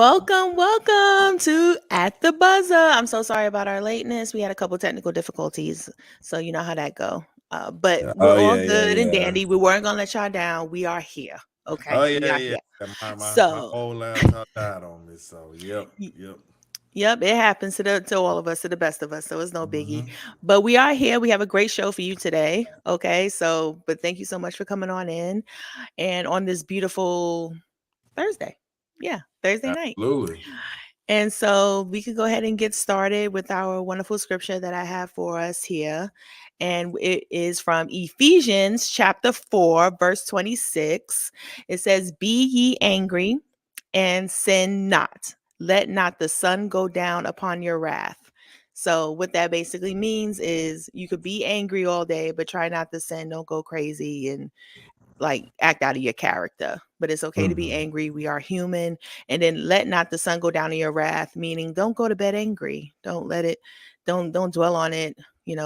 Welcome to At the Buzzer. I'm so sorry about our lateness. We had a couple technical difficulties, so you know how that go. But we're Oh all yeah, yeah, good and yeah. dandy. We weren't gonna let y'all down. We are here. Okay, Oh we yeah, are yeah. here. My So, old laptop died on me. So y- yep. yep, it happens to all of us, to the best of us. So it's no biggie. hmm But we are here. We have a great show for you today. Okay, so but thank you so much for coming on in and on this beautiful Thursday. Yeah, Thursday night. Absolutely. And so we could go ahead and get started with our wonderful scripture that I have for us here. And it is from Ephesians chapter 4, verse 26. It says, "Be ye angry and sin not. Let not the sun go down upon your wrath." So, what that basically means is you could be angry all day, but try not to sin. Don't go crazy and like act out of your character. But it's okay to be hmm angry. We are human. And then let not the sun go down in your wrath, meaning don't go to bed angry. Don't let it, don't dwell on it.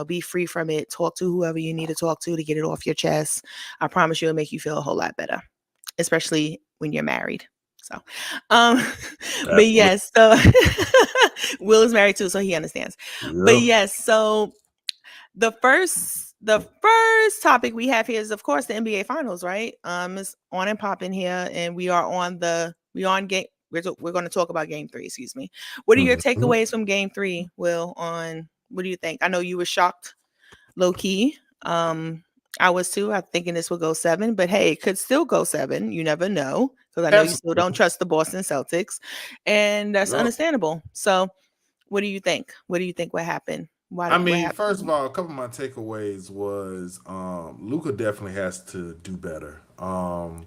Be free from it. Talk to whoever you need to talk to get it off your chest. I promise you it'll make you feel a whole lot better, especially when you're married. So, um, but Absolutely. yes, so Will is married too, so he understands. But Yep. yes, so the first topic we have here is of course the NBA finals, right? It's on and popping here, and we're going to talk about game 3, excuse me. What are your hmm takeaways from game 3, Will? On what do you think? I know you were shocked, low key. I was too. I'm thinking this will go 7, but hey, it could still go 7. You never know, because I know you still don't Absolutely. trust the Boston Celtics, and that's Yep. understandable. So, what do you think? What do you think? What happened? I What mean, first happened of all, a couple of my takeaways was Luka definitely has to do better.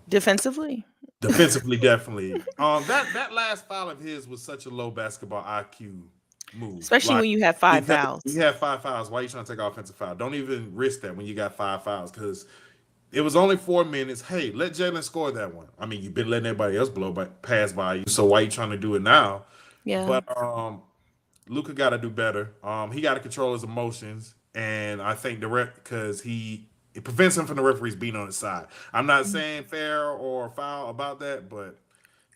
defensively? Defensively, definitely. That last foul of his was such a low basketball IQ move. Especially Like when you have 5 because you fouls. have 5 fouls, why are you trying to take offensive foul? Don't even risk that when you got 5 fouls because it was only 4 minutes. Hey, let Jalen score that one. I mean, you've been letting everybody else pass by you, so why are you trying to do it now? Yeah. But Luca got to do better. He got to control his emotions, and I think the because it prevents him from the referees being on his side. I'm not saying fair or foul about that, but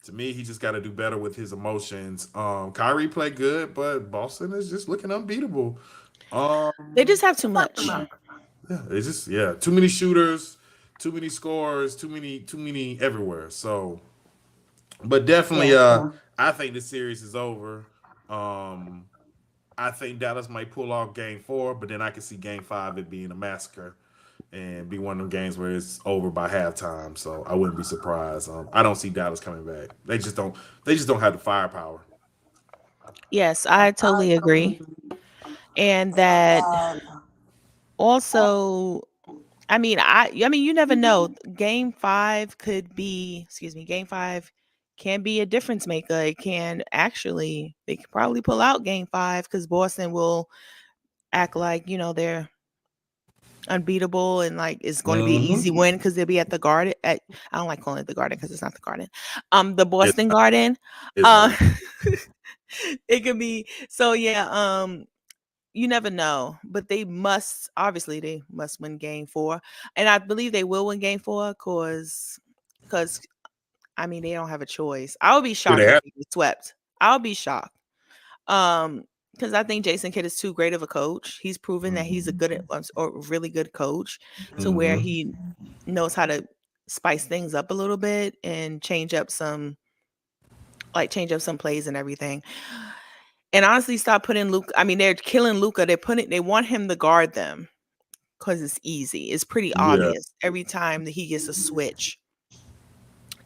to me, he just got to do better with his emotions. Kyrie played good, but Boston is just looking unbeatable. They just Um, have too much. yeah, it's just too many shooters, too many scores, too many everywhere. So, but definitely, Yeah. I think the series is over. Um, I think Dallas might pull off Game 4, but then I can see Game 5 it being a massacre and be one of them games where it's over by halftime. So I wouldn't be surprised. I don't see Dallas coming back. They just don't. They just don't have the firepower. Yes, I totally agree. And that also, I mean you never know. Game 5 could be, excuse me, game 5 can be a difference maker. It can actually they could probably pull out game 5 cuz Boston will act like, they're unbeatable and like it's going to be an Mm-hmm. easy win because they'll be at the garden at I don't like calling it the garden because it's not the garden, the It's Boston not. Garden. It's uh not. it could be, so yeah. You never know, but they must win game 4, and I believe they will win game 4 because I mean they don't have a choice. I would be Do they shocked if have? they get swept. I'll be shocked. Because I think Jason Kidd is too great of a coach. He's proven that he's a or really good coach, to where Mm-hmm. he knows how to spice things up a little bit and change up some plays and everything. And honestly, stop putting Luke. I mean, they're killing Luka. They want him to guard them because it's easy. It's pretty Yeah. obvious every time that he gets a switch.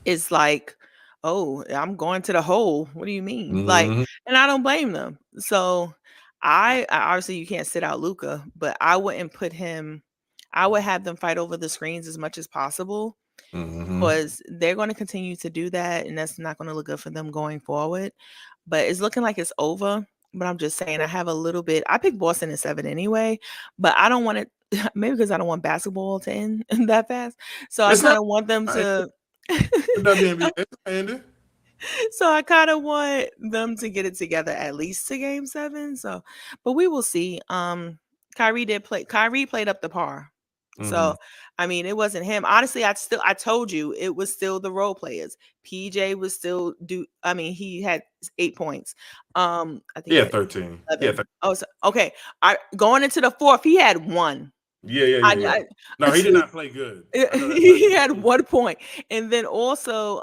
It's like, oh, I'm going to the hole. What do you mean? Like, Mm-hmm. and I don't blame them. So obviously you can't sit out Luca, but I wouldn't put him. I would have them fight over the screens as much as possible Mm-hmm. because they're going to continue to do that, and that's not going to look good for them going forward. But it's looking like it's over. But I'm just saying, I have a little bit. I picked Boston in 7 anyway, but I don't want it. Maybe because I don't want basketball to end that fast. So I It's kind not. of want them It's to. the WNBA. It's ended. So I kind of want them to get it together at least to game 7. So, but we will see. Kyrie played up the par. Mm-hmm. So, I mean, it wasn't him. Honestly, I told you it was still the role players. PJ was still I mean, he had 8 points. I think He he had had 13. Yeah, 11. Oh, so, okay. I going into the fourth, he had one. yeah. No, he did not play good. I know that's not He true. had 1 point. And then also,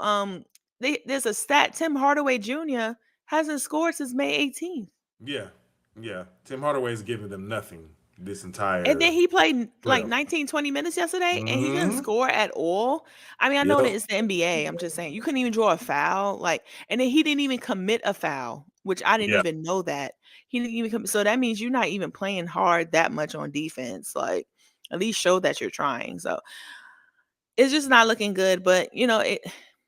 there's a stat. Tim Hardaway Jr. hasn't scored since May 18th. Yeah, yeah. Tim Hardaway's giving them nothing this And then entire he played like playoff. 19, 20 minutes yesterday and he didn't Mm-hmm. score at all. I mean, I know that Yep. it's the NBA. I'm just saying you couldn't even draw a foul. Like, and then he didn't even commit a foul, which I didn't Yeah. even know that. He didn't even commit. So that means you're not even playing hard that much on defense. Like, at least show that you're trying. So it's just not looking good. But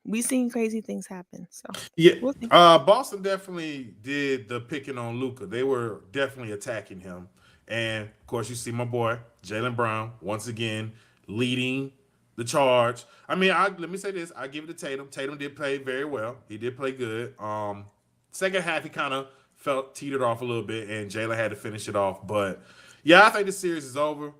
we've seen crazy things happen. So Yeah. we'll see. Boston definitely did the picking on Luka. They were definitely attacking him. And of course, you see my boy, Jaylen Brown, once again, leading the charge. I mean, let me say this. I give it to Tatum. Tatum did play very well. He did play good. Second half, he kind of felt teetered off a little bit, and Jaylen had to finish it off. But yeah, I think the series is over.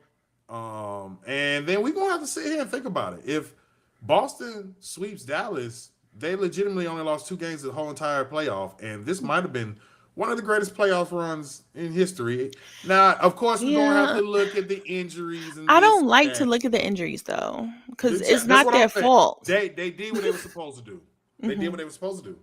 And then we're gonna have to sit here and think about it. If Boston sweeps Dallas, they legitimately only lost 2 games the whole entire playoff, and this might have been one of the greatest playoff runs in history. Now, of course, we're gonna have Yeah. to look at the injuries and I this don't and like to that. look at the injuries though, because it's That's not what I'm their saying. fault. They did what they were supposed to do. They did what Hmm. they were supposed to do,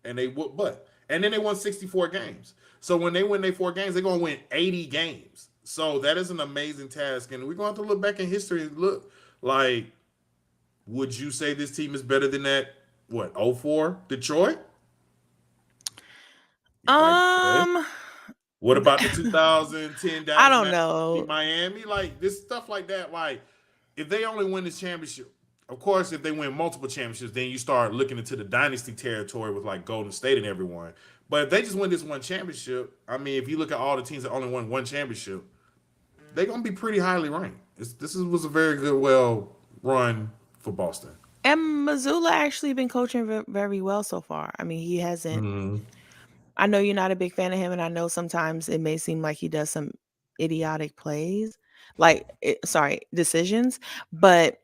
and they would. But and then they won 64 games. So when they win their 4 games, they're gonna win 80 games. So that is an amazing task, and we're gonna have to look back in history and look like, would you say this team is better than that? What, 04 Detroit? You might say. Um, What about the 2010 I Dallas don't Mavericks know. beat Miami? Like this stuff like that. Like if they only win this championship, of course, if they win multiple championships, then you start looking into the dynasty territory with like Golden State and everyone. But if they just win this one championship, I mean, if you look at all the teams that only won one championship, they're gonna be pretty highly ranked. Was a very good, well run for Boston. And Missoula actually been coaching very well so far. I mean, he hasn't. Mm-hmm. I know you're not a big fan of him, and I know sometimes it may seem like he does some idiotic plays, sorry, decisions, but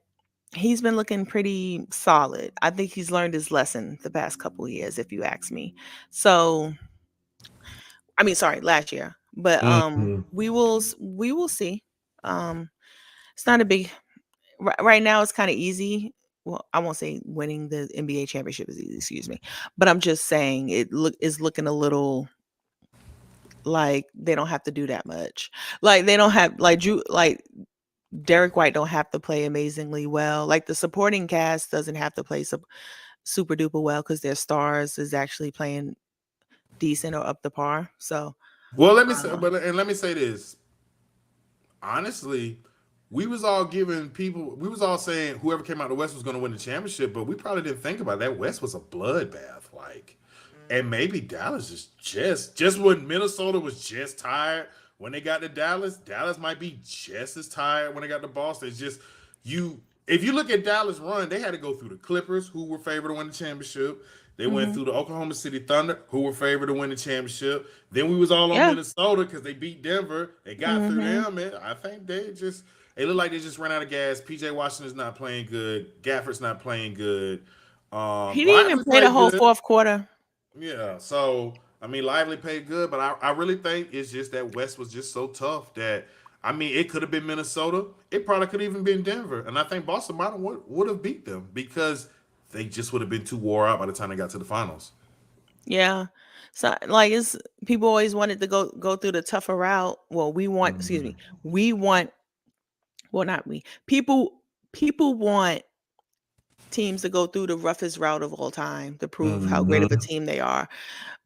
he's been looking pretty solid. I think he's learned his lesson the past couple of years, if you ask me. So, I mean, sorry, last year, but Mm-hmm. we will see. Um, it's not a big right now. It's kind of easy. Well, I won't say winning the NBA championship is easy, excuse me, but I'm just saying it is looking a little like they don't have to do that much. Like they don't have like Derek White don't have to play amazingly well. Like the supporting cast doesn't have to play super duper well because their stars is actually playing decent or up to par. So Well, let me say, uh, let me say this. Honestly, we was all saying whoever came out the West was going to win the championship, but we probably didn't think about that. West was a bloodbath, like, and maybe Dallas is just when Minnesota was just tired when they got to Dallas. Dallas might be just as tired when they got to Boston. It's just you. If you look at Dallas' run, they had to go through the Clippers, who were favored to win the championship. They went mhm. through the Oklahoma City Thunder, who were favored to win the championship. Then we was all on Yeah. Minnesota because they beat Denver. They got through Mhm. them, and I think they look like they just ran out of gas. PJ Washington's not playing good. Gafford's not playing good. He didn't even Lively play the played whole good. fourth quarter. Yeah. So I mean, Lively played good, but I really think it's just that West was just so tough that I mean, it could have been Minnesota. It probably could have even been Denver, and I think Boston might have would have beat them because they just would have been too wore out by the time they got to the finals. Yeah. So like it's people always wanted to go through the tougher route. Well, excuse me. Mhm. We want well not we. People want teams to go through the roughest route of all time to prove how great of a Mhm. team they are.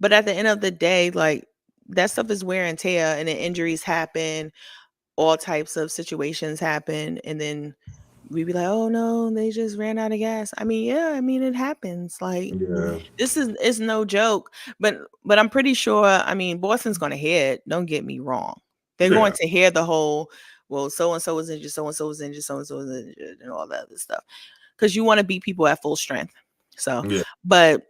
But at the end of the day, like that stuff is wear and tear and then injuries happen, all types of situations happen, and then we be like, "Oh no, they just ran out of gas." I mean, yeah, I mean it happens. Like Yeah. this is no joke, but I'm pretty sure. I mean, Boston's going to hear it. Don't get me wrong. They're going Yeah. to hear the whole, well, so and so was injured, so and so was injured, so and so was injured, and all that other stuff. Because you want to beat people at full strength. So, Yeah. but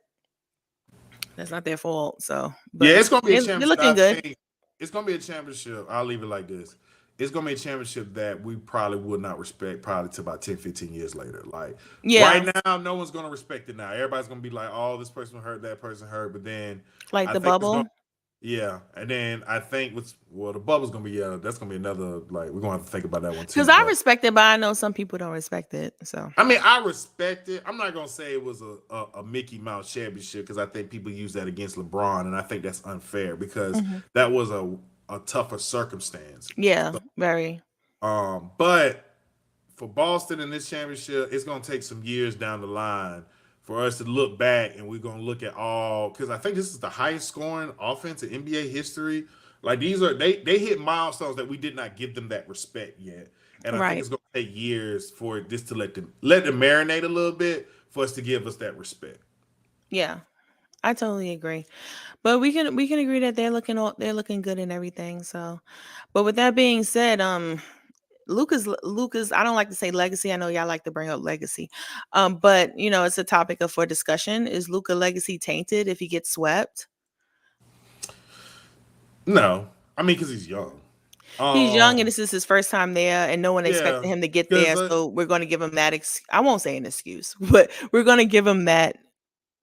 that's not their fault. So, Yeah, but it's gonna be a they're championship. I looking good. think it's gonna be a championship. I'll leave it like this. it's gonna be a championship that we probably would not respect probably to about 10, 15 years later. Like right Yeah, now, no one's gonna respect it now. Everybody's gonna be like, oh, this person hurt, that person hurt. But then like I the think it's gonna bubble. yeah. And then I think what's well the bubble's gonna be that's gonna be another like we're gonna have to think about that one Because too. I But respect it, but I know some people don't respect it. So, I mean, I respect it. I'm not gonna say it was a Mickey Mouse championship because I think people use that against LeBron, and I think that's unfair because mhm. that was a tougher circumstance. Yeah, very. But for Boston in this championship, it's gonna take some years down the line for us to look back, and we're gonna look at all because I think this is the highest scoring offense in NBA history. Like these are they hit milestones that we did not give them that respect yet, and I think Right. it's gonna take years for this to let them marinate a little bit for us to give us that respect. Yeah, I totally agree. But we can agree that they're looking good and everything. So, but with that being said, Luca's I don't like to say legacy. I know y'all like to bring up legacy. But it's a topic of for discussion. Is Luca legacy tainted if he gets swept? No, I mean because he's young. He's young and Um, this is his first time there and no one expected yeah, him to get because there. So we're going to give him that I won't say an excuse, but we're going to give him that I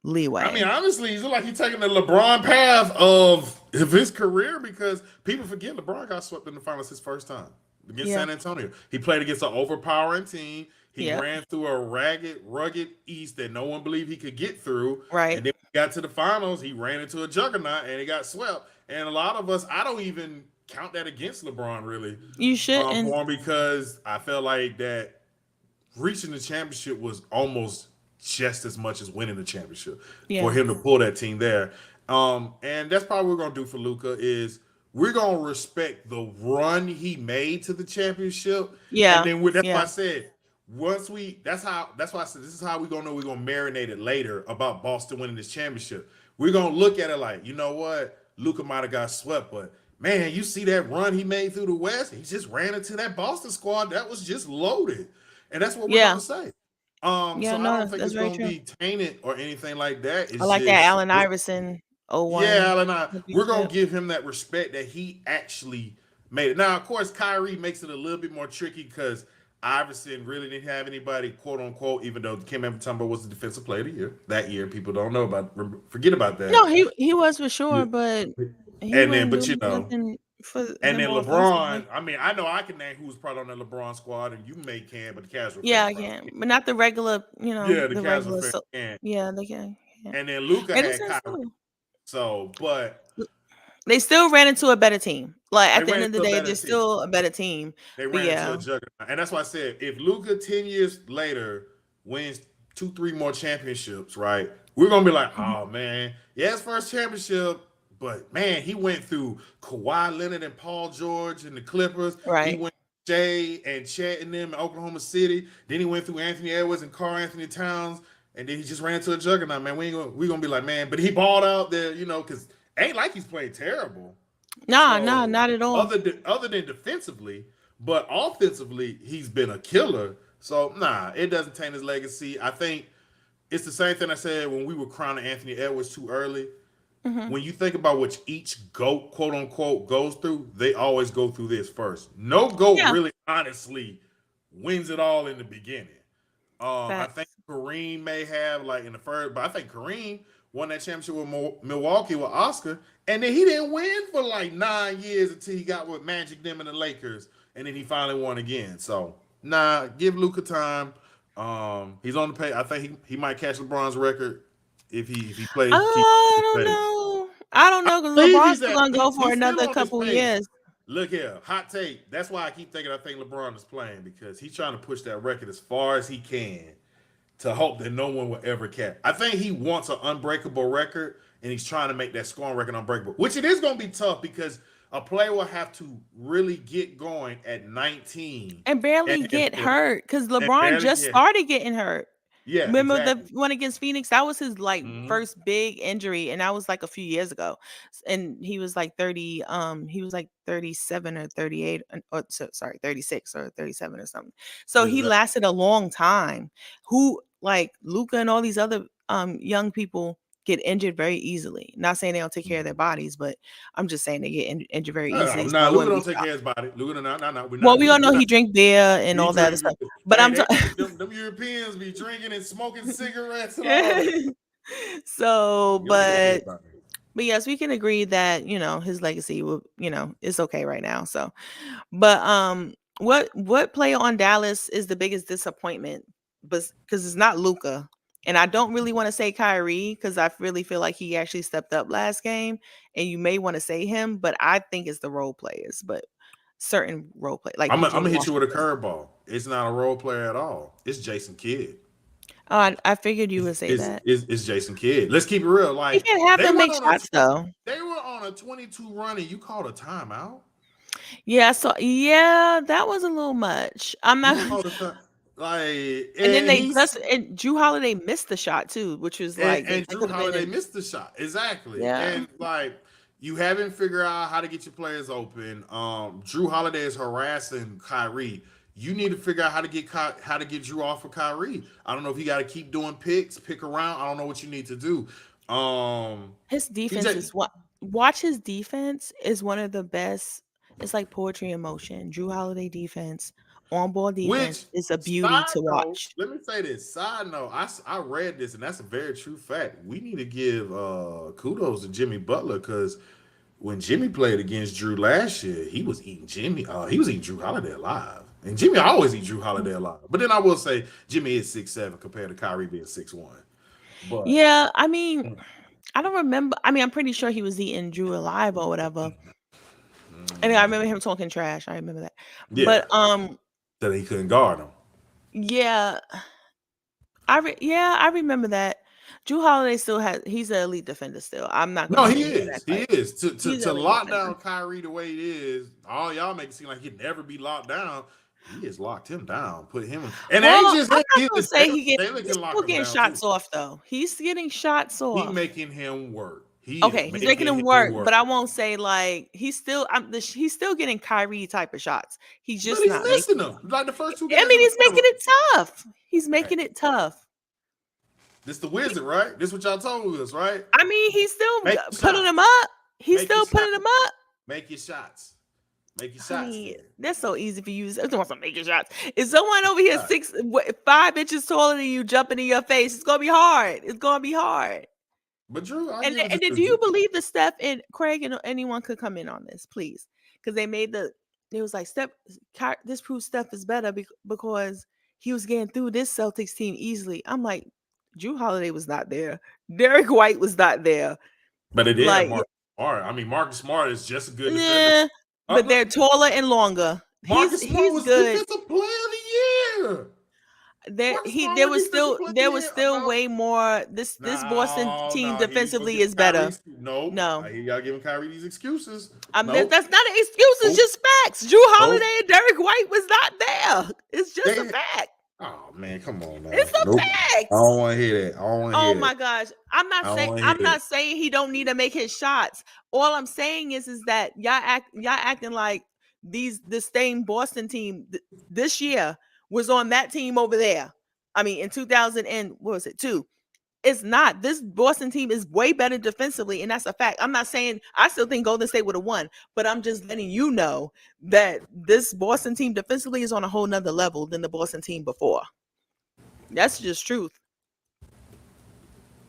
mean, leeway. honestly, he's like he's taking the LeBron path of his career because people forget LeBron got swept in the finals his first time against Yeah. San Antonio. He played against an overpowering team. He Yep. ran through a ragged, rugged East that no one believed he could get through. Right. And then we got to the finals, he ran into a juggernaut and he got swept. And a lot of us, I don't even count that against LeBron really You shouldn't. for him because I felt like that reaching the championship was almost just as much as winning the championship for Yeah. him to pull that team there. And that's probably what we're gonna do for Luca is we're gonna respect the run he made to the championship, and Yeah. then that's why I Yeah. said once we that's why I said this is how we're gonna know we're gonna marinate it later about Boston winning this championship. We're gonna look at it like you know what Luca might have got swept, but man, you see that run he made through the West? He just ran into that Boston squad that was just loaded. And that's what we're Yeah. gonna say. Yeah, So I no, don't that's, think that's it's very gonna true. be tainted or anything like that. I It's like that just Allen Iverson yeah, 01 Allen, we're gonna championship. give him that respect that he actually made it. Now, of course, Kyrie makes it a little bit more tricky because Iverson really didn't have anybody, quote unquote, even though Kim Mutombo was the defensive player of the year that year. People don't know about forget about that. No, he was for sure, Yeah. but he And then, wasn't but doing nothing for and them then offensively. LeBron. I mean, I know I can name who was probably on that LeBron squad, and you may can, but the casual Yeah, fan I probably can, can't. but not the regular, Yeah, the the casual regular. fan So can't. yeah, they can. Yeah, And then Luca in a had sense Kyrie. too. So, but They still ran into a better team. Like they at the ran end of the into a day, better they're team. still a better team. They But ran into a yeah, juggernaut. And that's why I said if Luca 10 years later wins two, three more championships, right? We're gonna be like, mhm, oh man, yeah, his first championship, but man, he went through Kawhi Leonard and Paul George and the Clippers. He right. went Jay and Chet and them in Oklahoma City. Then he went through Anthony Edwards and Carl Anthony Towns, and then he just ran into a juggernaut. Man, we gonna be like, man, but he balled out there, because ain't like he's played terrible. Nah, nah, So not at all. other than defensively, but offensively, he's been a killer. So nah, it doesn't taint his legacy. I think it's the same thing I said when we were crowning Anthony Edwards too early. Hmm. When you think about what each GOAT, quote unquote, goes through, they always go through this first. No GOAT Yeah, really honestly wins it all in the beginning. I think facts. Kareem may have like in the first, but I think Kareem won that championship with Milwaukee with Oscar, and then he didn't win for like 9 years until he got with Magic them and the Lakers, and then he finally won again. So nah, give Luka time. He's on the pay. I think he might catch LeBron's record if he plays keep I his don't pace. know. I don't I know because believe LeBron's he's still at gonna go for he's still another on his couple pace. years. Look here, hot take. That's why I keep thinking I think LeBron is playing because he's trying to push that record as far as he can to hope that no one will ever catch. I think he wants an unbreakable record, and he's trying to make that scoring record unbreakable, which it is going to be tough because a player will have to really get going at 19 And and barely and, get hurt because LeBron barely just get. started getting hurt. Yeah, Remember the exactly. one against Phoenix? That was his like Hmm. first big injury, and that was like a few years ago. And he was like 30, he was like 37 or 38, or sorry, 36 or 37 or something. So he Exactly. lasted a long time. Who like Luca and all these other young people get injured very easily. Not saying they don't take care of their bodies, but I'm just saying they get injured very easily. So Nah, I Luka wouldn't be don't take care shocked. of his body. Luka, no. We're Well, not. we all know We're he not. drink beer and He all that other drink. stuff. But Hey, I'm they talking. them Europeans be drinking and smoking cigarettes and all that. So, You don't take care of his but body. yes, we can agree that his legacy will it's okay right now. So, but what player on Dallas is the biggest disappointment? But because it's not Luka, and I don't really want to say Kyrie because I really feel like he actually stepped up last game, and you may want to say him, but I think it's the role players, but certain role play like I'm PJ gonna hit you with a Washington. curveball. It's not a role player at all. It's Jason Kidd. Oh, I figured you would say that. It's Jason Kidd. Let's keep it real. He Like can't have they them went make on a shots though. they were on a 22 run and you called a timeout. Yeah, so yeah, that was a little much. I'm You not. called a time like And then and he's Drew Holiday missed the shot too, which was like and that Drew could have been Holiday in. missed the shot. Exactly. Yeah, And like you haven't figured out how to get your players open. Drew Holiday is harassing Kyrie. You need to figure out how to get Drew off of Kyrie. I don't know if you got to keep doing pick around. I don't know what you need to do. his defense PJ, is what. Watch his defense is one of the best. It's like poetry in motion. Drew Holiday defense, on ball defense which is a beauty side to note, watch. let me say this. Side note, I read this and that's a very true fact. We need to give kudos to Jimmy Butler because when Jimmy played against Drew last year, he was eating he was eating Drew Holiday alive. And Jimmy always eat Drew Holiday alive. But then I will say Jimmy is 6'7" compared to Kyrie being 6'1". But Yeah, I mean, I don't remember. I mean, I'm pretty sure he was eating Drew alive or whatever. And I remember him talking trash. I remember that. yeah, But that he couldn't guard him. yeah, I remember that. Drew Holiday still has he's an elite defender still. I'm not No, gonna he sit here and is. act He like is. he's an To elite lock defender. down Kyrie the way it is, all y'all make it seem like he'd never be locked down. He has locked him down, put him in. And it Well, ain't I'm just him not either. gonna say Taylor he's can lock still him getting down too. shots off though. He's getting shots He off. making him work. He is Okay, he's making making him him work, work. but I won't say like he's still getting Kyrie type of shots. He's But just he's not making missing them. Like the first two I games mean, of the he's making series. it tough. He's Hey, making it tough. this the wizard, right? This what y'all told us, right? I mean, he's still Make your putting shots. them up. He's Make your still putting shots. them up. Make your shots. Make your I shots mean, then. that's so easy for you. Someone wants to make your shots. If someone over here Shots. 5 inches taller than you jumping in your face, it's gonna be hard. It's gonna be hard. But Drew, I And give it to then Drew. do you believe that Steph and Craig and anyone could come in on this, please? Because it was like this proves Steph is better because he was getting through this Celtics team easily. I'm like, Drew Holiday was not there. Derek White was not there. But they did have Like, Marcus Smart. I mean, Marcus Smart is just a good defender. nah, but they're Look, taller and longer. Marcus Smart He's was good. defensive player of the year. Marcus Smart was defensive player of the There was year. still No, way more. This Boston team He was gonna defensively give is Kyrie. better. Nope. No. I hear y'all giving Kyrie these excuses. That's Nope. not an excuse. It's Nope. just facts. Drew Nope. Holiday and Derek White was not there. It's just a They, fact. oh man, come on now. It's a Nope. I fact. don't want to hear that. I don't want to Oh hear my that. gosh. I don't want to hear I'm that. not saying he don't need to make his shots. All I'm saying is that y'all acting like this same Boston team this year was on that team over there. I mean, in 2000 and what was it? 2. It's not. This Boston team is way better defensively, and that's a fact. I'm not saying I still think Golden State would have won, but I'm just letting you know that this Boston team defensively is on a whole nother level than the Boston team before. That's just truth.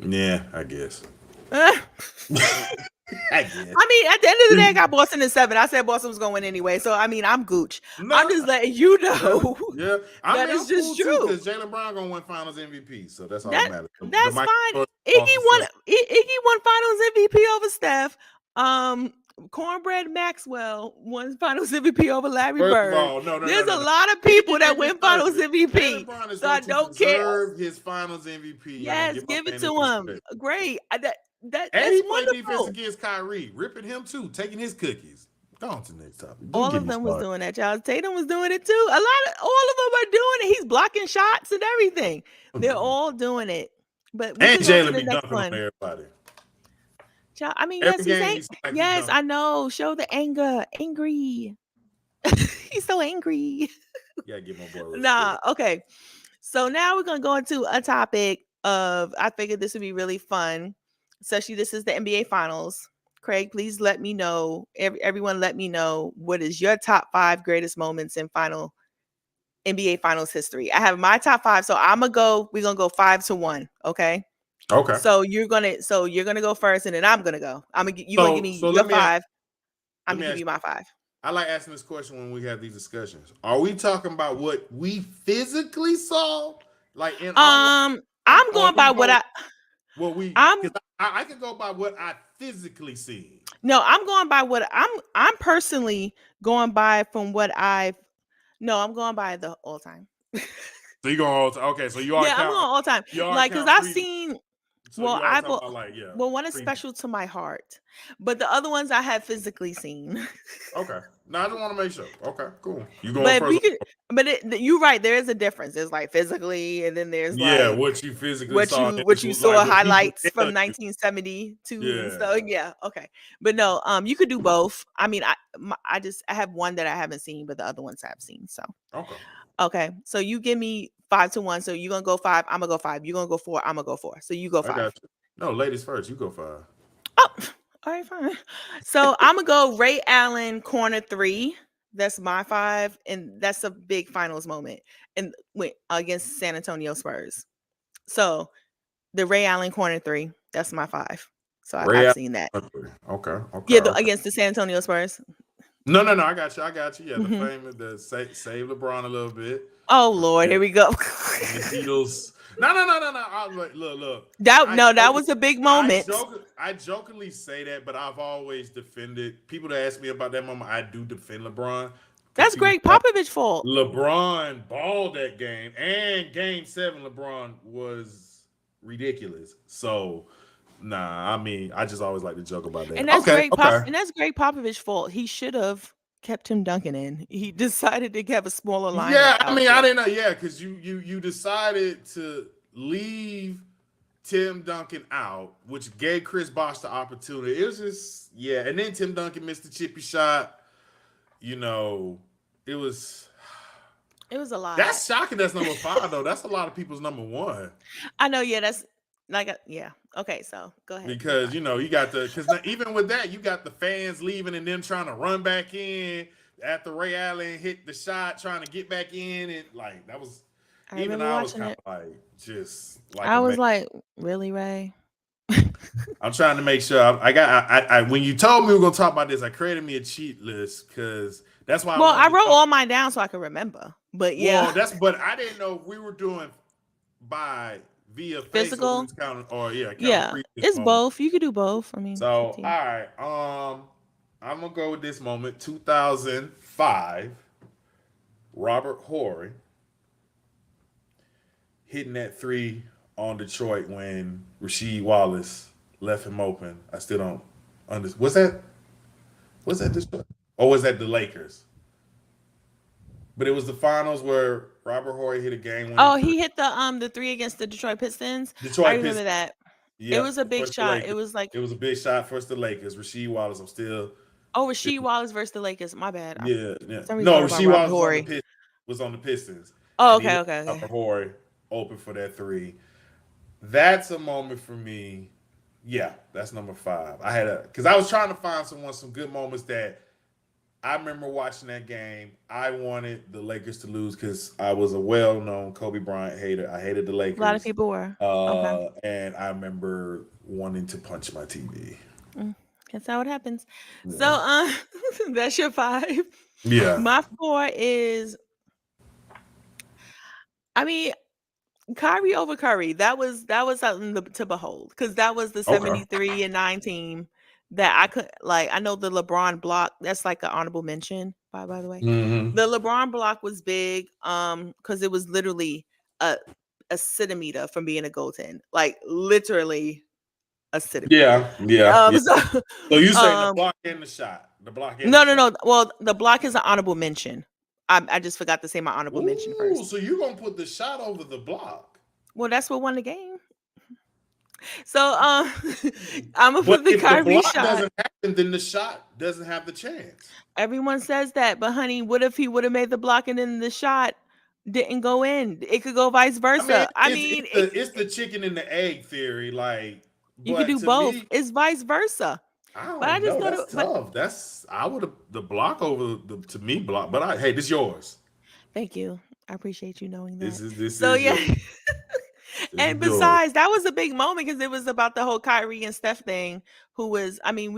Yeah, I guess. I I guess. mean, at the end of the day, I got Boston in 7. I said Boston was going to win anyway, so I mean, I'm gooch. No, I'm just letting you know yeah. I that mean, it's I'm just cool too true. because Jalen Brown gonna win Finals MVP, so that's all that That matters. The that's Michael fine. Jordan Iggy lost won. himself. Iggy won Finals MVP over Steph. Cornbread Maxwell won Finals MVP over Larry First of Bird. all, no. There's a No. lot of Let people me that get this win Finals straight. Jalen MVP, Brown is so I going to don't care. deserve his Finals MVP. I'm gonna Yes, give my give it man to his him. respect. Great. And That's he played defense wonderful. against Kyrie, ripping him too, taking his cookies. Go on to the next topic. Don't All get of me them was started. doing that. Charles Tatum was doing it too. All of them are doing it. He's blocking shots and everything. They're all doing it. But we And could go to Jalen the be next dunking on one. everybody. I mean, Every yes, he's game angry. he's like he Yes, dunking. I know. Show the anger. Angry. He's so angry. You gotta give my boy respect. Nah, okay. So now we're gonna go into a topic of I figured this would be really fun. especially this is the NBA Finals. Craig, please let me know. Everyone, let me know what is your top 5 greatest moments in NBA Finals history. I have my top 5, so I'm gonna go. We're gonna go 5-1. Okay. Okay. So you're gonna go first, and then I'm gonna go. You're gonna give So me so your let me ask, 5. I'm let gonna me give ask. you my 5. I like asking this question when we have these discussions. Are we talking about what we physically saw, like in our lifetime, I'm or are going we by going what we? I'm Because I can go by what I physically seen. no, I'm going by what I'm personally going by from what I've no, I'm going by the all time. So you going all okay? So you are Yeah, I'm going count all time. you are Like, cause count I've pre. seen So well, you are I talking will about like yeah well, one is pre. special to my heart, but the other ones I have physically seen. Okay. Now I just want to make sure. Okay, cool. You going But first? we could, but you're right. There is a difference. There's like physically, and then there's Yeah, like what you physically saw, and then what it's you like saw what people highlights tell from you. 1972 and stuff. Yeah. Yeah, okay. But no, you could do both. I mean, I have one that I haven't seen, but the other ones I've seen. So Okay. okay, so you give me 5-1. So you're gonna go 5. I'm gonna go 5. You're gonna go 4. I'm gonna go 4. So you go I 5. got you. No, ladies first. You go five. Oh, all right, fine. So I'm gonna go Ray Allen corner 3. That's my 5, and that's a big finals moment, and went against San Antonio Spurs. So the Ray Allen corner 3. That's my 5. So Ray I've Allen. seen that. Okay. Okay. Yeah, Okay. against the San Antonio Spurs. No, no, no. I got you. I got you. Yeah, the Hmm. famous, the save LeBron a little bit. Oh Lord, Yeah, here we go. and the Heatles. No, no, no, no, no. Look, look. That I no, that joke, was a big moment. I jokingly say that, but I've always defended people that ask me about that moment. I do defend LeBron because That's people. Greg Popovich fault. LeBron balled that game, and Game 7, LeBron was ridiculous. So, nah, I mean, I just always like to joke about that. Okay, okay. And that's Greg Popovich fault. He should have kept Tim Duncan in. He decided to have a smaller lineup Yeah, I out mean, I there. didn't know. Yeah, because you decided to leave Tim Duncan out, which gave Chris Bosh the opportunity. It was just yeah, and then Tim Duncan missed the chippy shot. You know, it was It was a lot. that's shocking. That's number 5 though. That's a lot of people's number 1 I know, yeah, that's like yeah. Okay, so go ahead. Your because 5. you know you got the because even with that you got the fans leaving and them trying to run back in after Ray Allen hit the shot trying to get back in and like that was I even remember I was watching kind it. of like just like I a was man. like, really, Ray? I'm trying to make sure I got I when you told me we were gonna talk about this, I created me a cheat list because that's why I Well, I wanted to wrote talk. all mine down so I could remember. But yeah, Well, that's but I didn't know if we were doing by via face or we physical. was counting or yeah counting Yeah, previous it's moments. both. You could do both. I mean, it's up So to you. all right, I'm gonna go with this moment 2005. Robert Horry hitting that 3 on Detroit when Rasheed Wallace left him open. I still don't understand. Was that Detroit? Or was that the Lakers? But it was the finals where Robert Horry hit a game winning Oh, three. he hit the 3 against the Detroit Pistons. I Detroit remember Pistons. that. It was Yep, a big first the shot. It Lakers. was like, It was a big shot first the Lakers. Rasheed Wallace. I'm still oh, Rasheed Wallace versus the Lakers. My bad. I, yeah, for yeah. some reason, I No, thought about Rasheed Robert Wallace Horry. Was on the Pistons, Oh, and he okay, left okay, okay. Robert Horry open for that 3. That's a moment for me. Yeah, that's number 5. I had a because I was trying to find some good moments that I remember watching that game. I wanted the Lakers to lose because I was a well-known Kobe Bryant hater. I hated the A lot of Lakers, people were. Okay. and I remember wanting to punch my TV. Mm, that's how it happens. So, Yeah, that's your 5. yeah. My 4 is, I mean, Kyrie over Curry. That was something to behold because that was the Okay. 73-9 team that I could like. I know the LeBron block. That's like an honorable mention. By the way, Hmm. the LeBron block was big. Because it was literally a a centimeter from being a goaltend, like literally a centimeter. Yeah, yeah, yeah. So, So you saying the um, block and the shot, the block and the no, no, shot. no. Well, the block is an honorable mention. I just forgot to say my honorable mention Ooh, first. so you gonna put the shot over the block? Well, that's what won the game. So, I'm gonna But put the if the Kyrie block shot. doesn't happen, then the shot doesn't have the chance. Everyone says that, but honey, what if he would have made the block and then the shot didn't go in? It could go vice I mean, versa. I it's mean, the it's the chicken and the egg theory. Like You could But do to both. me, It's vice versa. I But I don't just know. thought That's it. But tough. That's I would have the block over the to me block. But hey, this yours. thank you. I appreciate you knowing This that. is this So is yeah. yours. This is And yours. besides, that was a big moment because it was about the whole Kyrie and Steph thing. Who was? I mean,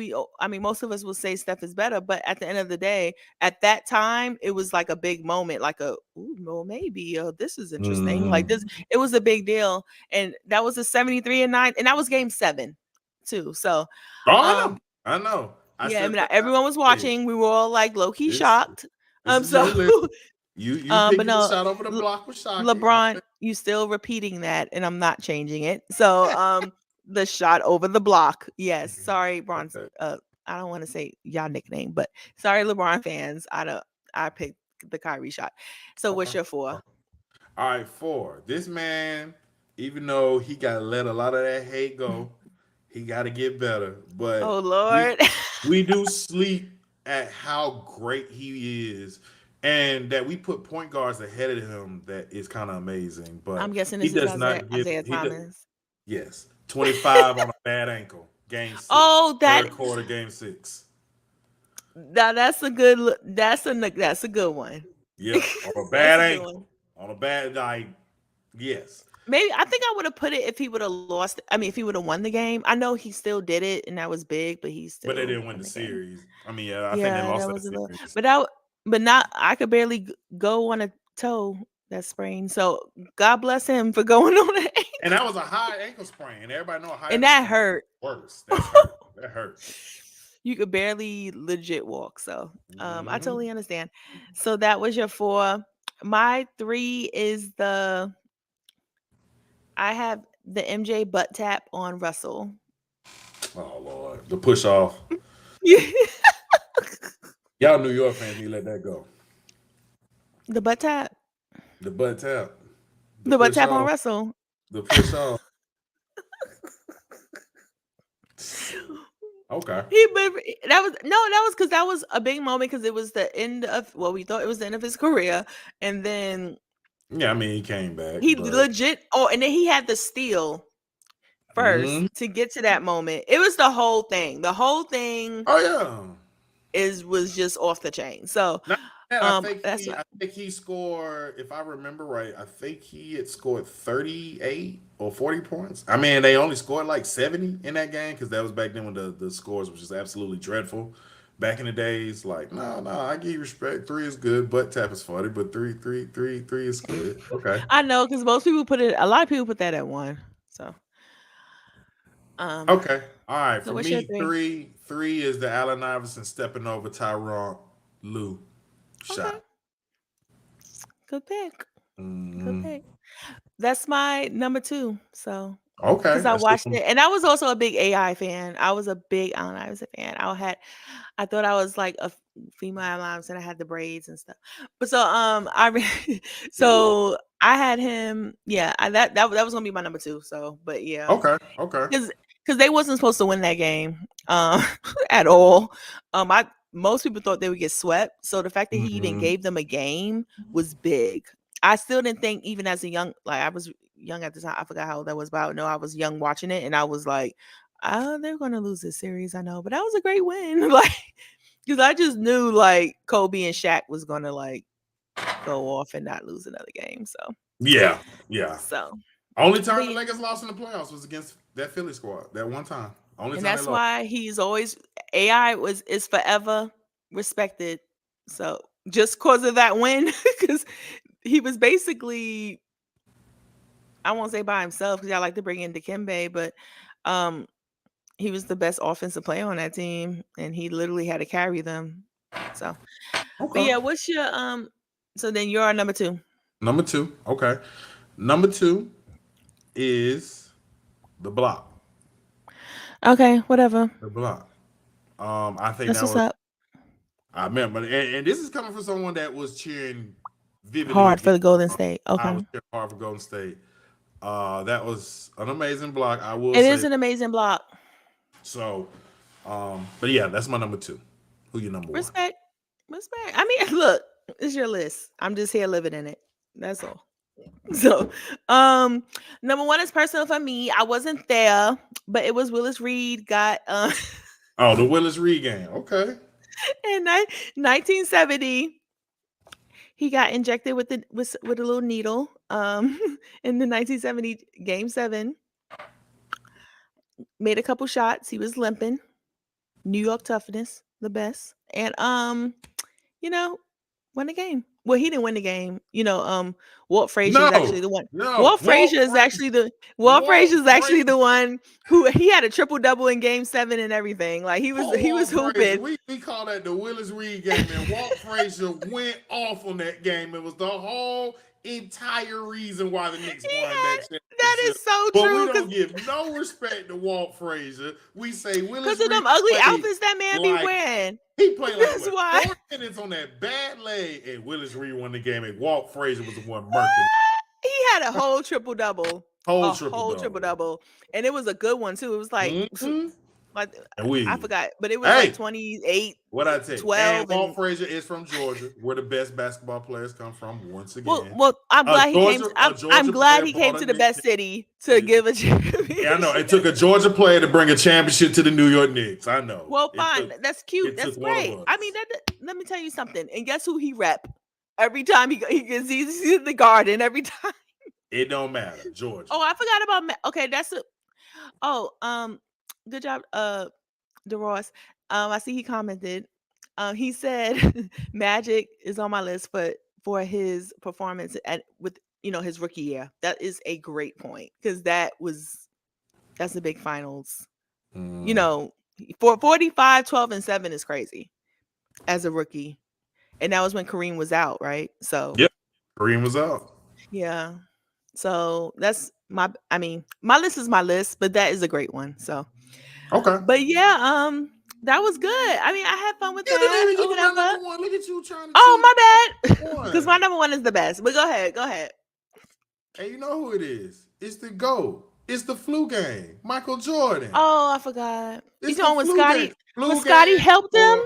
most of us will say Steph is better, but at the end of the day, at that time, it was like a big moment, like a, ooh, well, maybe, this is interesting. Like Mm. this, it was a big deal, and that was a 73-9, and that was Game 7, too. So, Oh, I know. um, I know. I yeah, I said mean, that. everyone was Hey, watching. We were all like low key this shocked. this is So, your list. You but picking the no, shot over the block with Shocky. LeBron, you still repeating that, and I'm not changing it. So, the shot over the block. Yes, sorry, Bron's. Okay. I don't want to say y'all nickname, but sorry, LeBron fans. I don't. I picked the Kyrie shot. So, Okay. what's your four? All right, four. This man, even though he got to let a lot of that hate go, he got to get better. Oh But Lord, we do sleep at how great he is, and that we put point guards ahead of him. That is kind of amazing. I'm But guessing he this is does Isaiah not give. Isaiah He does. Thomas. Yes, 25 on a bad ankle. Game six, Oh, that third quarter, game six. now that's a good. That's a good one. Yep, on a That's bad a good one. ankle. On a bad like yes, Maybe I think I would have put it if he would have lost. I mean, if he would have won the game. I know he still did it, and that was big, but he but they still didn't win won the the game. series. I mean, yeah, I think they Yeah, lost that that was a little. series. But but not. I could barely go on a toe that sprain. So God bless him for going on an And that ankle, was a high ankle sprain. And everybody know a high and ankle that sprain hurt. is worse. That's hurt. That hurt. You could barely legit walk. So I Hmm. totally understand. So that was your four. My three is the. I have the MJ butt tap on Russell. Oh Lord, the push off. Y'all New York fans need to let that go. The butt tap. The butt tap, the The butt push tap on off, Russell. the push off. Okay. But that was no, that was because that was a big moment because it was the end of, well, we thought it was the end of his career, and then Yeah, I mean he came back, he but legit. Oh, and then he had the steal first mm, to get to that moment. It was the whole thing. The whole thing oh yeah. was just off the chain. So, Not that that's what. I think he scored, if I remember right, I think he had scored 38 or 40 points. I mean, they only scored like 70 in that game because that was back then when the scores was just absolutely dreadful. Back in the days, like, no, I give you respect. Three is good, butt tap is funny, but three is good. Okay. I know because most people put it. A lot of people put that at one. So, um, Okay. All right. so For what's your me, three? three is the Allen Iverson stepping over Tyron Lue Okay, shot. good pick. Good Hmm. pick. That's my number two. So, because Okay. I That's your watched it, and I was also a big AI fan. I was a big Allen Iverson fan. I thought I was like a female Allen Iverson. I had the braids and stuff. But so, so I had him. Yeah, that was gonna be my number two. So, but yeah, okay. Okay. because they wasn't supposed to win that game, at all. I Most people thought they would get swept. So the fact that he even Hmm. gave them a game was big. I still didn't think, even as a young, like I was young at the time. I forgot how old I was, but I know I was young watching it, and I was like, "Oh, they're gonna lose this series." I know, but that was a great win. Like, because I just knew like Kobe and Shaq was gonna like go off and not lose another game. Yeah. Yeah. So, Only time but the yeah. Lakers lost in the playoffs was against that Philly squad. That one time. Only And time they that's lost. why he's always AI is forever respected. So just cause of that win, because he was basically, I won't say by himself because I like to bring in Dikembe, but um he was the best offensive player on that team, and he literally had to carry them. So, but Okay. yeah, what's your so then you're our number two. Number two. Okay. Number two is the block. Okay, whatever. The block. I think That's that what's was up. I remember, and this is coming from someone that was cheering vividly Hard for against. the Golden State. I Okay. was cheering hard for Golden State. That was an amazing block. I will It is say an amazing block. so. But yeah, that's my number two. Who your number one? Respect. Respect. I mean, look, it's your list. I'm just here living in it. That's all. So, um, number one is personal for me. I wasn't there, but it was Willis Reed got Oh, the Willis Reed game. Okay. in 1970. He got injected with with a little needle. In the 1970 Game Seven, made a couple shots. He was limping. New York toughness, the best, and you know, won the game. Well, he didn't win the game. Walt Frazier is actually No, the one. no. Walt Frazier Walt is actually the Frazier. one who he had a triple double in Game Seven and everything. Like Poor he was Walt Frazier. hooping. We call that the Willis Reed game, and Walt Frazier went off on that game. It was the whole entire reason why the Knicks He won had that that championship. is so But we true don't give no respect to Walt Frazier. We say because Willis of Reed them ugly played outfits that man be like wearing. he played like That's what why. 4 minutes on that bad leg, and Willis Reed won the game, and Walt Frazier was the one murking What? He had a whole triple double, whole a triple whole triple double. double, and it was a good one too. It was like, Mm-hmm. like And I we, forgot, but it was like hey, 28, what I tell you, and 12, Walt and Frazier is from Georgia, where the best basketball players come from. Once well, again, well, I'm glad he came. A I'm Georgia glad player he brought came a to the Nick. best city to give a Yeah, I know. It championship. took a Georgia player to bring a championship to the New York Knicks. I know. Well, fine, that's cute. It That's took one of great. I mean, us. let me tell you something. And guess who he rep every time he gets he's in the Garden every time. It don't matter. Georgia. Oh, I forgot about okay. That's a oh good job, DeRoss. I see he commented. He said Magic is on my list, but for his performance at with his rookie year. That is a great point because that's the big finals. You Mm. know, for 45, 12, and 7 is crazy as a rookie. And that was when Kareem was out, right? So Yep. Kareem was out. yeah. So that's I mean, my list is my list, but that is a great one. So Okay. but yeah, that was good. I mean, I had fun with You didn't that even or give me my whatever. number one. Look at you trying to Oh, cheat my bad. Because my one. number one is the best. But go ahead. Go ahead. Hey, you know who it is? It's the GOAT. It's the flu game. Michael Jordan. Oh, I forgot. You It's the know flu game. when Flu Scotty game helped him?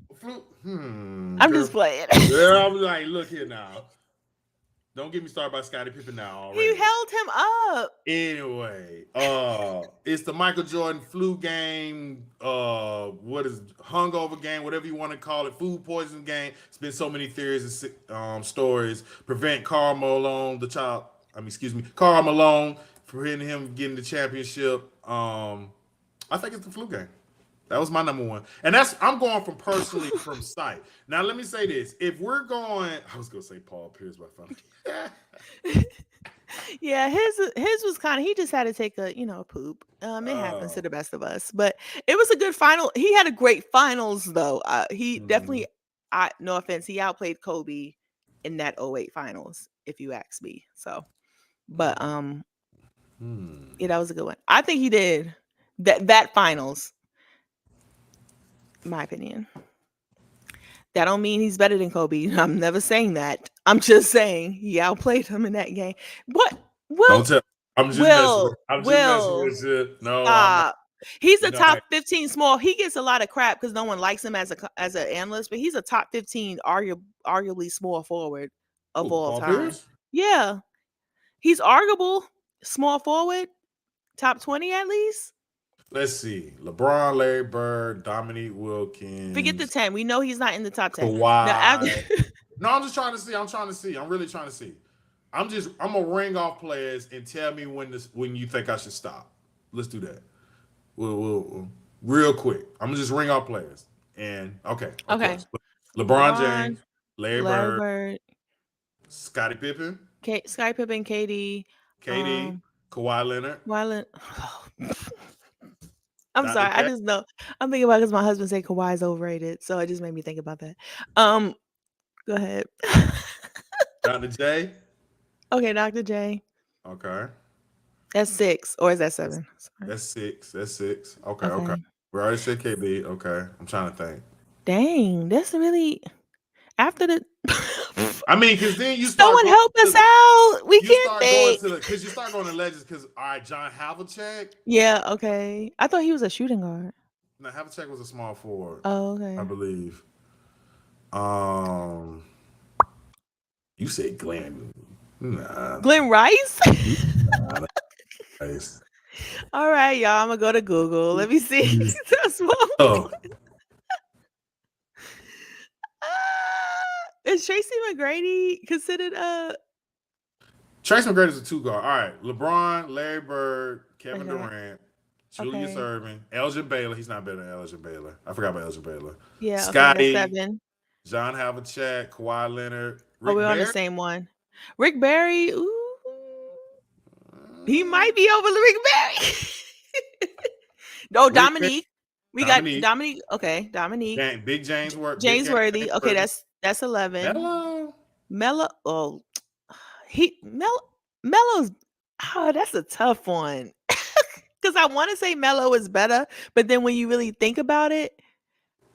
or flu. I'm Girl. just playing. Yeah, I'm like, look here now. Don't get me started by Scottie Pippen now He already. held him up. Anyway, it's the Michael Jordan flu game, what is hungover game, whatever you want to call it, food poisoning game. It's been so many theories and stories. Prevent Karl Malone, Karl Malone, preventing him getting the championship. I think it's the flu game. That was my number one. And I'm going from personally from sight. Now let me say this. If we're going, I was gonna say Paul Pierce by phone. Yeah, his was kind of he just had to take a poop. It happens to Oh. the best of us, but it was a good final. He had a great finals though. He Mhm. definitely, I no offense, he outplayed Kobe in that '08 finals, if you ask me. So, but Hmm. yeah, that was a good one. I think he did that finals. In my opinion, that don't mean he's better than Kobe. I'm never saying that. I'm just saying he outplayed him in that game. What? Will Don't tell. I'm just messing with. Will I'm just messing Will with you. No, I'm not. stop. He's You a know, I top 15 small. He gets a lot of crap because no one likes him as an analyst, but he's a top 15 arguably small forward of who? all Paul time. Pierce. Yeah. He's arguable small forward, top 20 at least. Let's see. LeBron, Larry Bird, Dominique Forget the Wilkins, 10. We know he's not in the top 10. Now after Kawhi. No, I'm just trying to see. I'm trying to see. I'm really trying to see. I'm gonna ring off players and tell me when you think I should stop. Let's do that. We'll real quick. I'm gonna just ring off players. And okay, of okay. course. LeBron LeBron, James, Larry Larry Bird, Bird, Scottie Pippen, Sky Pippen, KD, KD, Kawhi Leonard, Wyland. I'm Dr. sorry. I J, just know. I'm thinking about because my husband said Kawhi is overrated, so it just made me think about that. Um, Go ahead. Dr. J. Okay, Dr. J. Okay. That's 6, or is that That's, 7? Sorry. that's six. That's six. Okay, okay. Okay. We already said KB. Okay. I'm trying to think. Dang, that's really after the. I mean, because then Someone help us out. We can't think. you start going to legends because, all right, John Havlicek. Yeah. Okay. I thought he was a shooting guard. No, Havlicek was a small forward, Oh, I okay. believe. Um, you said Glenn. Nah, Glenn Rice? nah, nice. All right, y'all. I'm gonna go to Google. Let me see. That's what. Oh, Is Tracy McGrady considered a? Tracy McGrady is a two guard. All right, LeBron, Larry Bird, Kevin Okay. Durant, Julius Okay. Erving, Elgin Baylor. He's not better than Elgin Baylor. I forgot about Elgin Baylor. Yeah. Okay. That's Scotty, 7. John Havlicek, Kawhi Leonard, Oh, Rick we're on the Barry. same one. Rick Barry. Ooh, he might be over Rick Barry. No, Rick Barry, Dominique. We got Dominique, Dominique. Okay, Dominique. Big Big James James Worthy. Okay, Worthy, that's 11. Melo. Mello. Oh, Mello's. Oh, that's a tough one. Because I want to say Mello is better, but then when you really think about it,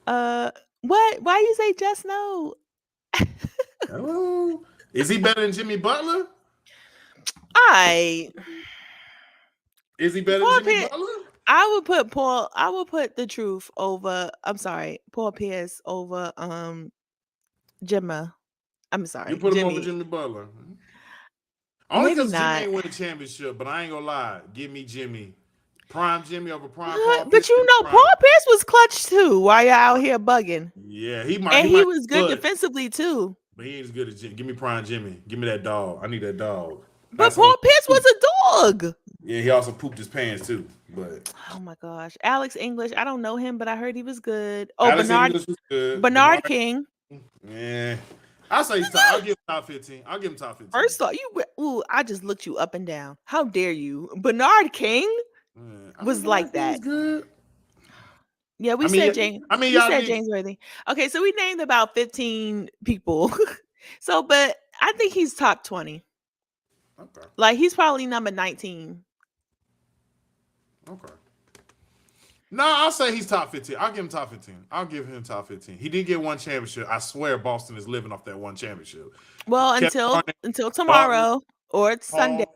uh, what? Why you say just no? Melo. Is he better than Jimmy Butler? I Is he better than Paul Jimmy Pierce. Butler? I would put Paul. I would put the truth over. I'm sorry, Paul Pierce over Jimma. I'm You sorry, put him over Jimmy. Jimmy Butler. Only Maybe because Jimmy not. ain't win a championship, but I ain't gonna lie. Give me Jimmy. Prime Jimmy over prime Paul Pierce. But you know, Prime. Paul Pierce was clutch too. While you're out here bugging, Yeah, he and he might was be good good, defensively too. but he ain't as good as Jimmy. Give me prime Jimmy. Give me that dog. I need that dog. But Not someone. Paul Pierce was a dog. Yeah, he also pooped his pants too. But Oh my gosh, Alex English. I don't know him, but I heard he was good. Oh, Alex English was good. Bernard Bernard, King. yeah. I'll say he's top. I'll give him top 15. I'll give him top 15. First off, ooh, I just looked you up and down. How dare you? Bernard King Yeah, I think was Bernard like King that. was good. Yeah, I mean, we y'all said did. James Worthy. Okay, so we named about 15 people. So, but I think he's top 20. Okay. Like he's probably number 19. Okay. No, I'll say he's top 15. I'll give him top 15. I'll give him top 15. He did get one championship. I swear Boston is living off that one championship. Well, Kevin Garnett, until Dalton, tomorrow or it's Sunday.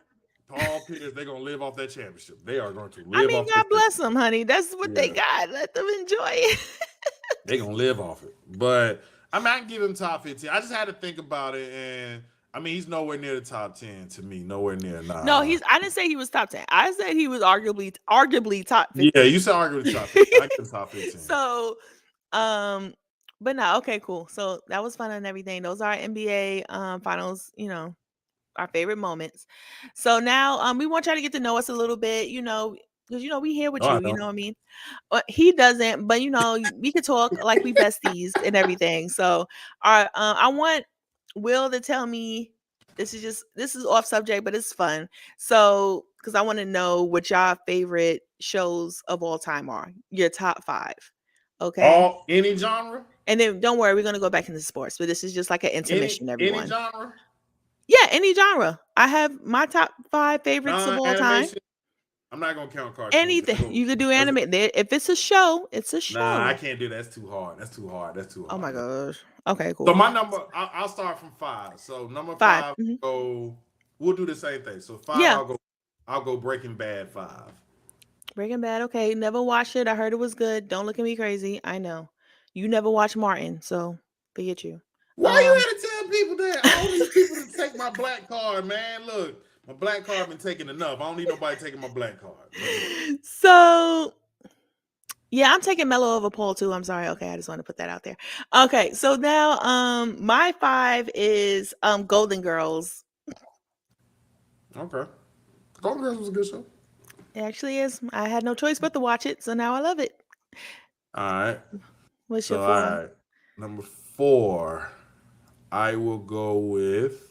Paul Pierce, they're gonna live off that championship. They are going to I live mean, off God that bless championship. them, honey. That's what they Yeah. got. Let them enjoy it. They're gonna live off it. But I mean I can give him top 15. I just had to think about it, and I mean he's nowhere near the top 10 to me. Nowhere near. No, Nah. I didn't say he was top 10. I said he was arguably top Yeah, 15. you said arguably top 15. I give him top 15. So, um, but no, okay, cool. So that was fun and everything. Those are NBA finals, our favorite moments. So now we want y'all to get to know us a little bit, because we here with No, I you, you don't. know what I mean? He doesn't, but we could talk like we besties and everything. So I want Will to tell me, this is off subject, but it's fun. So because I want to know what y'all favorite shows of all time are, your top 5. Okay. All any genre? And then don't worry, we're gonna go back into sports, but this is just like an intermission, Any everyone. genre? Yeah, any genre. I have my top 5 favorites of all time. Non-animation. I'm not gonna count cartoons. Anything you could do anime. If it's a show, it's a Nah, I show. can't do that. That's too hard. That's too hard. That's too Oh my hard. gosh. Okay, So cool. my number, I'll start from 5. So number 5. 5, go. We'll do the same thing. So 5, Yeah. I'll go Breaking Bad 5. Breaking Bad. Okay, never watched it. I heard it was good. Don't look at me crazy. I know. You never watched Martin, so forget you. Why you had to tell people that? I don't need people to take my black card, man. Look, my black card been taken enough. I don't need nobody taking my black card. So yeah, I'm taking Mello over Paul too. I'm sorry. Okay, I just want to put that out there. Okay, so now my 5 is Golden Girls. Okay. Golden Girls was a good show. It actually is. I had no choice but to watch it, so now I love it. All right. What's your So, 4? all right. Number 4, I will go with.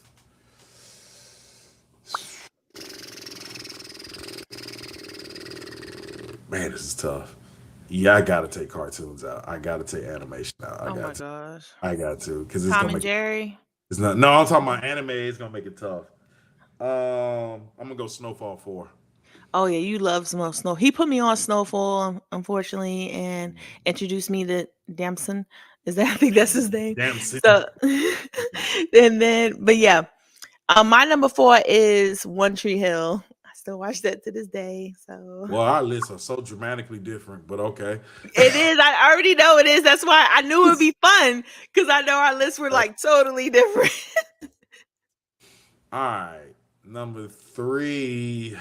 Man, this is tough. Yeah, I gotta take cartoons out. I gotta take animation out. Oh my gosh. I got to because it's Tom gonna and make it. Jerry. It's not. No, I'm talking about anime. It's gonna make it tough. I'm gonna go Snowfall 4. Oh yeah, you love Snow. He put me on Snowfall, unfortunately, and introduced me to Damson. Is that I think that's his name. Damn sin. So and then, but yeah, my number 4 is One Tree Hill. I still watch that to this day. So Well, our lists are so dramatically different, but okay. it is. I already know it is. That's why I knew it would be fun because I know our lists were like totally different. All right. Number three.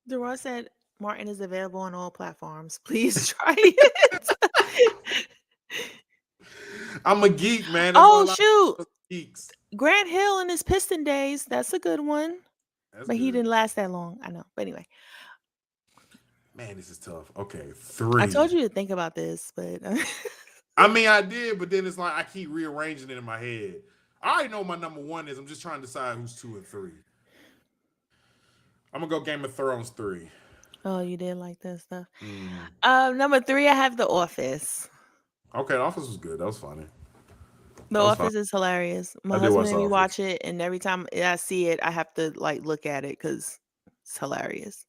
Deron said Martin is available on all platforms. Please try it. I'm a geek, man. That's why a Oh lot shoot. of geeks. Grant Hill in his Piston days. That's a good one. That's But he good. didn't last that long. I know. But anyway, Man, this is tough. Okay, I told three. you to think about this, but I mean, I did, but then it's like I keep rearranging it in my head. I already know what my number one is. I'm just trying to decide who's two and three. I'm gonna go Game of Thrones three. oh, you did like that stuff. Mm. Number three, I have The Office. Okay, The Office was good. That was funny. The That was fun. Office is hilarious. My I did husband watch and The me Office. watch it, and every time I see it, I have to like look at it because it's hilarious.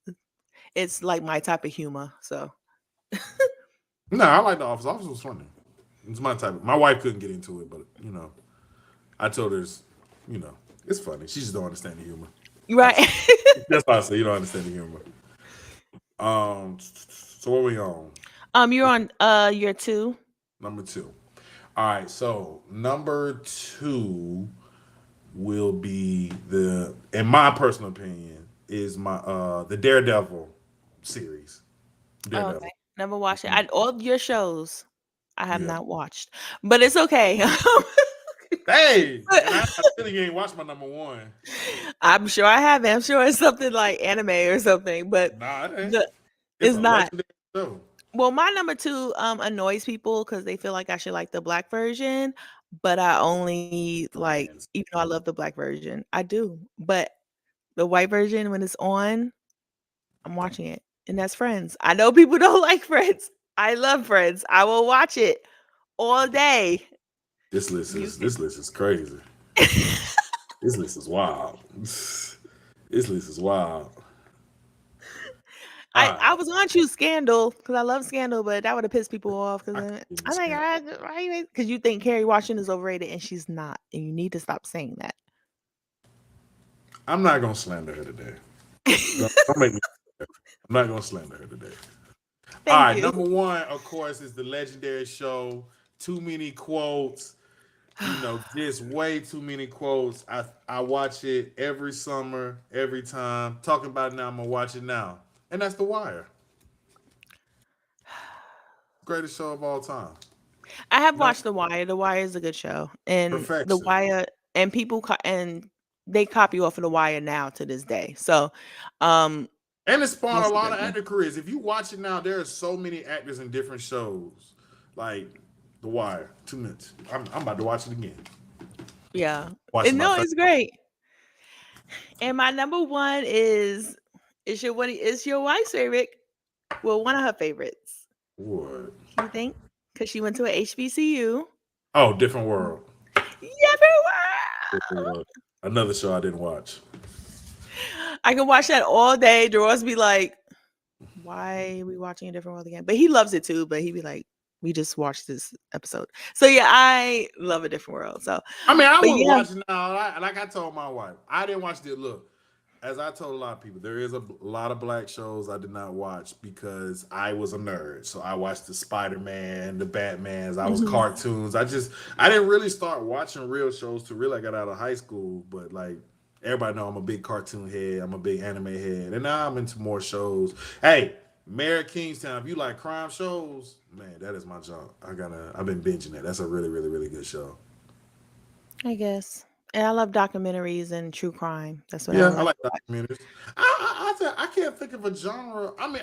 It's like my type of humor. So No, I like The Office. The Office was funny. It's my type. My wife couldn't get into it, but I told her, it's funny. She just don't understand the humor. right. That's why I say you don't understand the humor. So what we on? You're on year two. Number two. All right, so number two will be in my personal opinion, is my the Daredevil series. Oh, okay. Daredevil. Never watched it. Mhm. All your shows I have Yeah. not watched, but it's okay. Hey, and I really ain't watched my number one. I'm sure I haven't. I'm sure it's something like anime or something, but Nah, it ain't. the It's it's a not. legendary show. Well, my number two annoys people because they feel like I should like the black version, but I only like Friends. even though I love the black version, I do. But the white version when it's on, I'm watching it, and that's Friends. I know people don't like Friends. I love Friends. I will watch it all day. This list You is can. this list is crazy. This list is wild. This list is wild. All I right. was gonna choose Scandal because I love Scandal, but that would have pissed people off I because can't even I'm like, stand. why you? Because you think Carrie Washington is overrated and she's not, and you need to stop saying that. I'm not gonna slander her today. Don't make me. I'm not gonna slander her today. All Thank right, you. number one, of course, is the legendary show. Too many quotes. Just way too many quotes. I watch it every summer, every time. Talking about it now, I'm gonna watch it now, and that's The Wire. Greatest show of all time. I have No watched The Wire. The Wire is a good show, and The perfection. Wire and and they copy off of The Wire now to this day. So, um, And it spawned a that's a lot good of one. actor careers. If you watch it now, there are so many actors in different shows. Like The Wire. 2 minutes. I'm about to watch it again. Yeah, Watching and my no, third. it's great. And my number one is your wife's favorite. Well, one of her favorites. What? Can you think? Because she went to a HBCU. Oh, Different World. Different Everywhere. World. Another show I didn't watch. I can watch that all day. Doris be like, "Why are we watching a different world again?" But he loves it too. But he be like, "We just watched this episode." So yeah, I love a different world. So, I mean, I but wouldn't yeah, watch it now. Like I told my wife, I didn't watch it. Look, as I told a lot of people, there is a lot of black shows I did not watch because I was a nerd. So I watched the Spider Man, the Batmans. I was mhm. cartoons. I didn't really start watching real shows till really I got out of high school. But like everybody know, I'm a big cartoon head. I'm a big anime head, and now I'm into more shows. Hey, Mayor of Kingstown. If you like crime shows, man, that is my junk. I've been binging it. That's a really, really, really good show. I guess. And I love documentaries and true crime. That's what I Yeah, I like like to watch. documentaries. I can't think of a genre. I mean,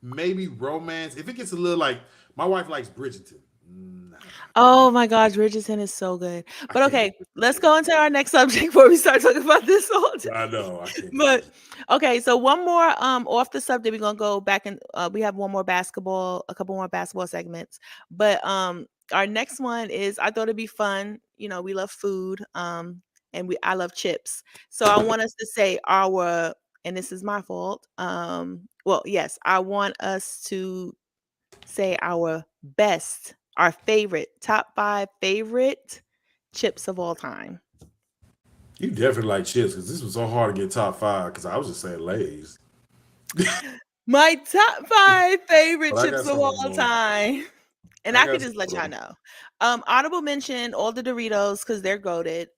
maybe romance. If it gets a little like my wife likes Bridgerton. Nah, I Oh can't. my gosh, Richardson is so good. I But can't get okay, let's Bridgerton. go into our next subject before we start talking about this all day. I know I can't get But Bridgerton. okay, so one more off the subject, we're gonna go back and we have one more basketball, a couple more basketball segments. But our next one is I thought it'd be fun. You know, we love food, and I love chips. So I want us to say our and this is my fault. Well, yes, I want us to say our favorite, top 5 favorite chips of all time. You definitely like chips because this was so hard to get top five. Because I was just saying Lay's. My top 5 favorite But I chips got of some all more. time. And I I got could some just let y'all more. know. Honorable mention, all the Doritos because they're goaded.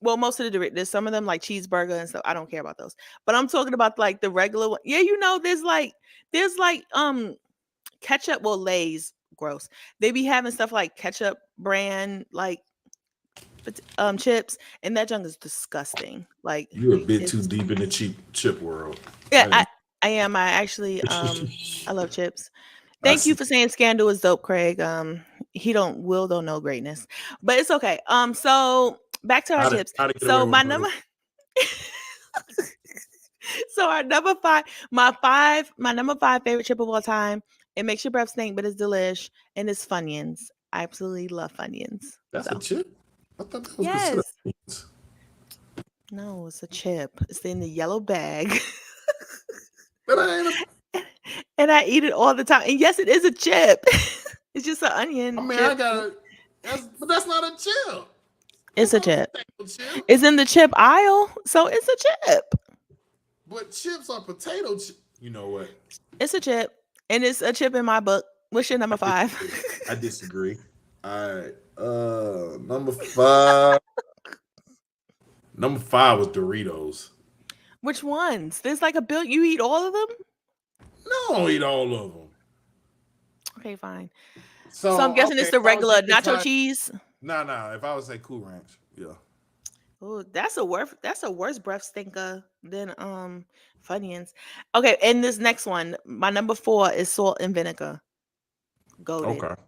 Well, most of the Doritos, there's some of them like cheeseburger and stuff. I don't care about those. But I'm talking about like the regular one. Yeah, there's like ketchup, well, Lay's gross. They be having stuff like ketchup brand like chips, and that junk is disgusting. Like You a bit too it's deep in the cheap chip world. yeah, I I didn't. I am. I actually I love chips. I Thank you see. for saying Scandal is dope, Craig. Will don't know greatness. But it's okay. So back to our chips. How to get away So with my murder? number so our number five, my number five favorite chip of all time. It makes your breath stink, but it's delish, and it's Funyuns. I absolutely love Funyuns. That's a So chip. I thought that was considered. yes. No, it's a chip. It's in the yellow bag. But I ain't. And I eat it all the time. And yes, it is a chip. It's just an I onion mean, I chip. got. But that's not a chip. It's That's a not a chip. potato chip. It's in the chip aisle, so it's a chip. But chips are potato chip. You know what? It's a chip, and it's a chip in my book. What's your I number five? disagree. I disagree. All right. Number five. Number five was Doritos. Which ones? There's like a bill. You eat all of them? No, I don't eat all of them. Okay, fine. So I'm So guessing okay, it's if the I was regular giving nacho five, cheese. nah. If I would say Cool Ranch, yeah. Oh, that's a worse breath stinker than Funyuns. Okay, and this next one, my number four is salt and vinegar. Goated. Okay.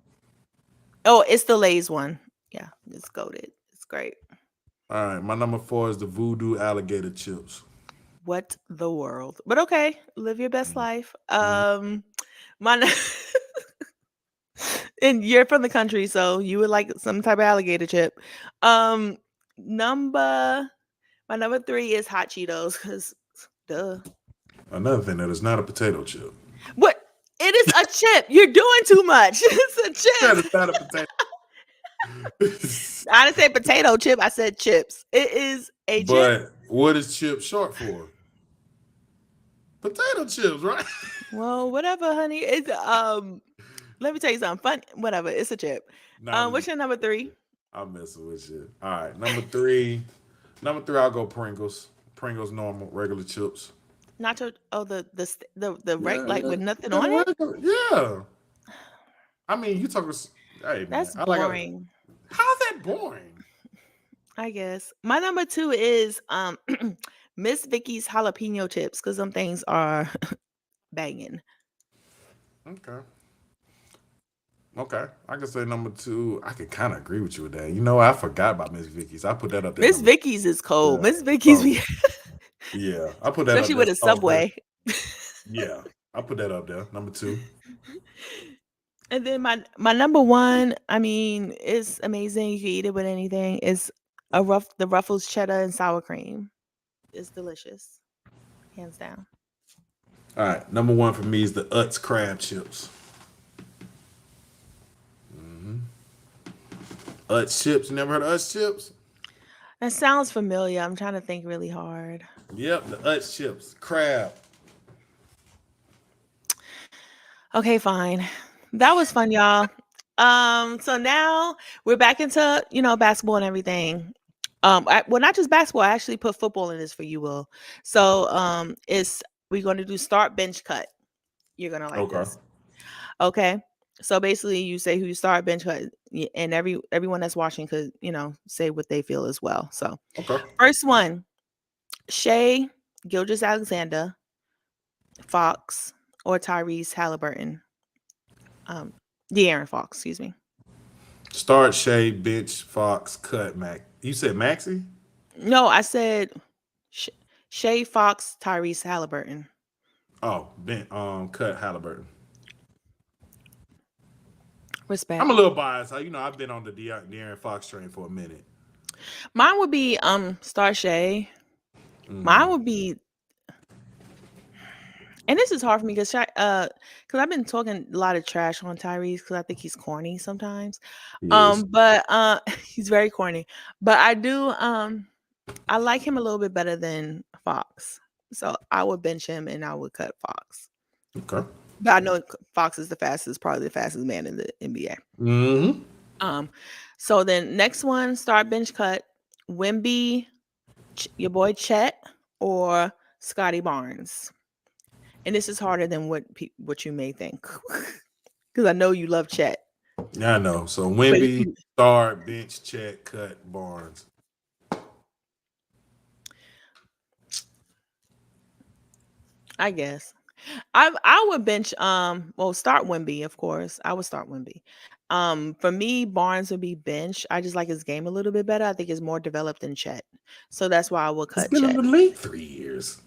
Oh, it's the Lay's one. Yeah, it's goated. It's great. All right. My number four is the Voodoo alligator chips. What the world? But okay, live your best life. Mm-hmm. My and you're from the country, so you would like some type of alligator chip. Um, number my number three is hot Cheetos because duh. Another thing that is not a potato chip. What? It is a chip. You're doing too much. It's a That is chip. not a potato. I didn't say potato chip. I said chips. It is a chip. But what is chip short for? Potato chips, right? Well, whatever, honey. It's let me tell you something fun. Whatever. It's a chip. Not a, What's your number three? I'm messing with you. All right, number three. Number three, I'll go Pringles. Pringles normal regular chips. Nacho. Oh, the right Yeah, like yeah, with nothing yeah, on it. yeah. I mean, you talking? Hey, man, That's I like. boring. How's that boring? I guess my number two is Miss Vicky's jalapeno chips because some things are banging. Okay, okay. I can say number two. I could kind of agree with you with that. You know, I forgot about Miss Vicky's. I put that up there. Miss Number Vicky's is cold. yeah, Miss Vicky's so be yeah, I put that up especially there. with a So good. Subway. Yeah, I put that up there. Number two. And then my number one, I mean, it's amazing. You can eat it with anything. It's the Ruffles cheddar and sour cream. It's delicious, hands down. All right, number one for me is the Utz crab chips. Utz chips. You never heard of Utz chips? That sounds familiar. I'm trying to think really hard. Yep, the Utz chips. Crab. Okay, fine. That was fun, y'all. So now we're back into basketball and everything. Well, not just basketball. I actually put football in this for you, Will. So it's we're going to do start bench cut. You're gonna like Okay. this. Okay. So basically, you say who you start bench cut, and everyone that's watching could say what they feel as well. So Okay. first one, Shay Gilgis Alexander, Fox, or Tyrese Halliburton. De'Aaron Fox, excuse me. Start shade, bench, Fox, cut, Mac. You said Maxi? No, I said Sh- Shay Fox, Tyrese Halliburton. Oh, cut Halliburton. I'm Respect. a little biased. I've been on the De'Aaron Fox train for a minute. Mine would be Star Shay. Mine Mm, would be, and this is hard for me because I've been talking a lot of trash on Tyrese because I think he's corny sometimes. he is. But he's very corny. But I do I like him a little bit better than Fox. So I would bench him and I would cut Fox. Okay. But I know Fox is probably the fastest man in the NBA. Mm-hmm. Um, so then next one, start bench cut, Wimby, your boy Chet, or Scotty Barnes. And this is harder than what you may think, because I know you love Chet. I know. So But Wimby, start, bench, check, cut, Barnes. I guess I would bench well start Wimby, of course. I would start Wimby. For me, Barnes would be bench. I just like his game a little bit better. I think it's more developed than Chet. So that's why I would He's cut been in Chet. the league 3 years.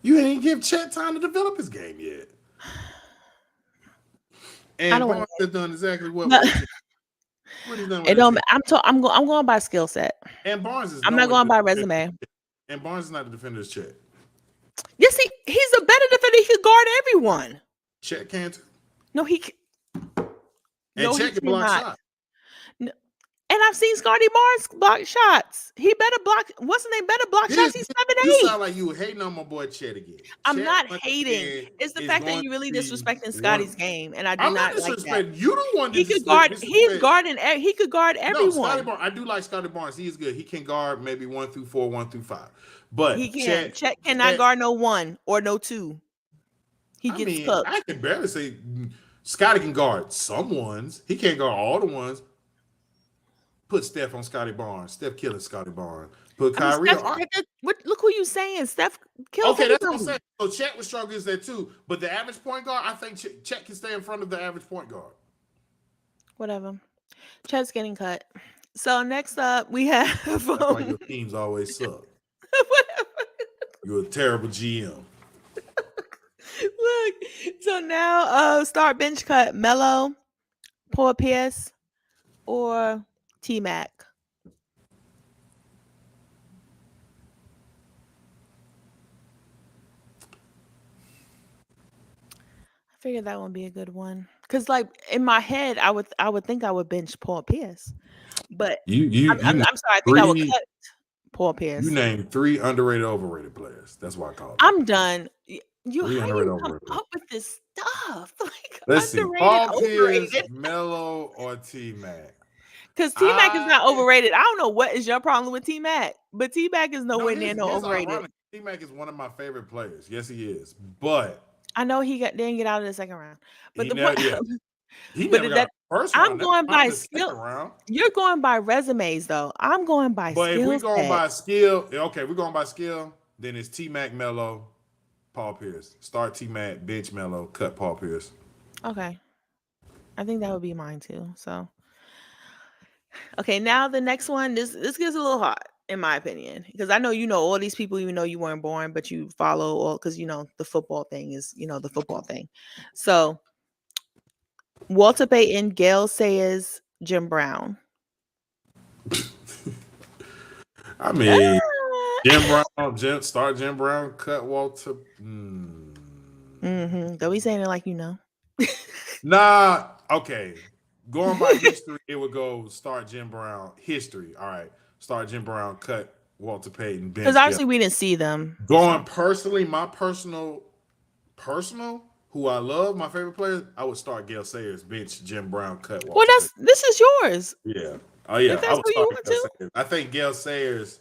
You ain't give Chet time to develop his game yet. I And don't want Barnes has done exactly what with to. that team. What he's done with It that don't. team. I'm going by skill set. And Barnes is I'm not nowhere going to by defend. resume. And Barnes is not the defender's Chet. Yes, he's a better defender. He could guard everyone. Chet can't. No, And no, he Chet can block cannot. shots. No. And I've seen Scotty Barnes block shots. He better block. What's his name? Better block shots. He's You 7'8". sound like you hating on my boy Chet again. I'm Chet not once hating. again It's the is fact that going you to really be disrespecting one. Scotty's game, and I do I'm not not like that. disrespecting. You the one to He could guard. He's disrespect. guarding. He could guard No, Scotty everyone. Barnes. I do like Scotty Barnes. He is good. He can guard maybe 1 through 4, 1 through 5. He But can. Chet cannot guard no 1 or no 2. He I gets mean, cooked. I can barely say Scotty can guard some ones. He can't guard all the ones. Put Steph on Scotty Barnes. Steph killing Scotty Barnes. Put I mean, Kyrie Steph. on. Look who you saying. Steph kills Okay, that's what I'm saying. everybody. So Chet was strong against that too. But the average point guard, I think Chet can stay in front of the average point guard. Whatever. Chet's getting cut. So next up we have That's why your teams always suck. whatever. You're a terrible GM. Look. So now start bench cut Melo, Paul Pierce, or T Mac. I figured that would be a good one. Cause like in my head, I would think I would bench Paul Pierce, but You name I'm sorry. I think I would three. cut Paul You Pierce. name 3 underrated, overrated players. That's why I call them. I'm done. You Three how underrated, you come overrated players. up with this stuff? Like Let's see. underrated, Paul Pierce, overrated. Melo, or T Mac. Because T Mac is I not overrated. I don't know what is your problem with T Mac, but T Mac is no. nowhere near no Here's overrated. ironic. T Mac is one of my favorite players. Yes, he is. But I know didn't get out of the second round, but he the never. point, Yeah, he but never got that a first I'm round. Never going by mind the second skill. round. You're going by resumes though. I'm going by But if skill we going set. by skill, okay, we're going by skill. Then it's T Mac, Melo, Paul Pierce. Start T Mac, bench Melo, cut Paul Pierce. Okay, I think that would be mine too. So okay, now the next one. This gets a little hot in my opinion because I know you know all these people. You know you weren't born, but you follow all because you know the football thing is the football thing. So Walter Payton, Gail Sayers, Jim Brown. I mean, Jim Ah. Brown, start Jim Brown, cut Walter. Don't be saying it like you know. Nah, okay. Going by history, it would go start Jim Brown. History, all right. Start Jim Brown, cut Walter Payton, Because bench. obviously we didn't see them. Going personally, my personal, who I love, my favorite player, I would start Gail Sayers, bench Jim Brown, cut Well, Walter Payton. this is yours. Yeah. Oh yeah, If I that's would who you start want Gail to. Sayers. I think Gail Sayers,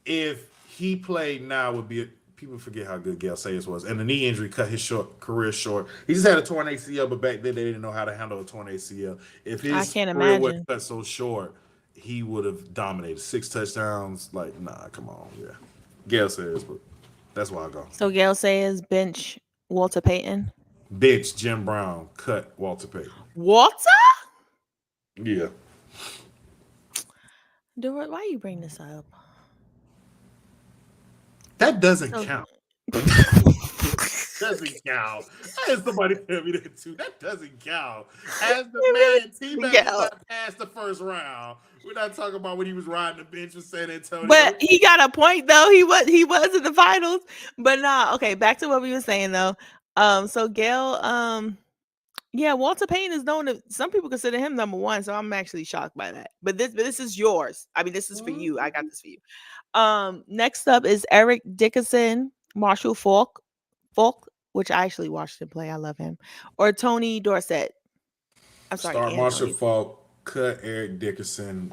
if he played now, would be. People forget how good Gail Sayers was, and the knee injury cut his career short. He just had a torn ACL, but back then they didn't know how to handle a torn ACL. If I his can't career was imagine. cut so short, he would have dominated 6 touchdowns. Like, nah, come on, yeah, Gail Sayers, but that's why I go So Gail Sayers bench Walter Payton. bench Jim Brown, cut Walter Payton. Walter? Yeah, Dora, why you bring this up? that doesn't So- count. Doesn't count. As somebody tell me that too. That doesn't count. As the man, T-Mac is not past the first round. We're not talking about when he was riding the bench with San Antonio. But he got a point though. He was in the finals. But nah, okay, back to what we were saying though. So Gail, yeah, Walter Payton is known to some people consider him number one, so I'm actually shocked by that. But this is yours. I mean, this is for you. I got this for you. Next up is Eric Dickerson, Marshall Falk, which I actually watched him play. I love him. Or Tony Dorsett. I'm sorry, Start Marshall Anthony. Falk, cut Eric Dickerson.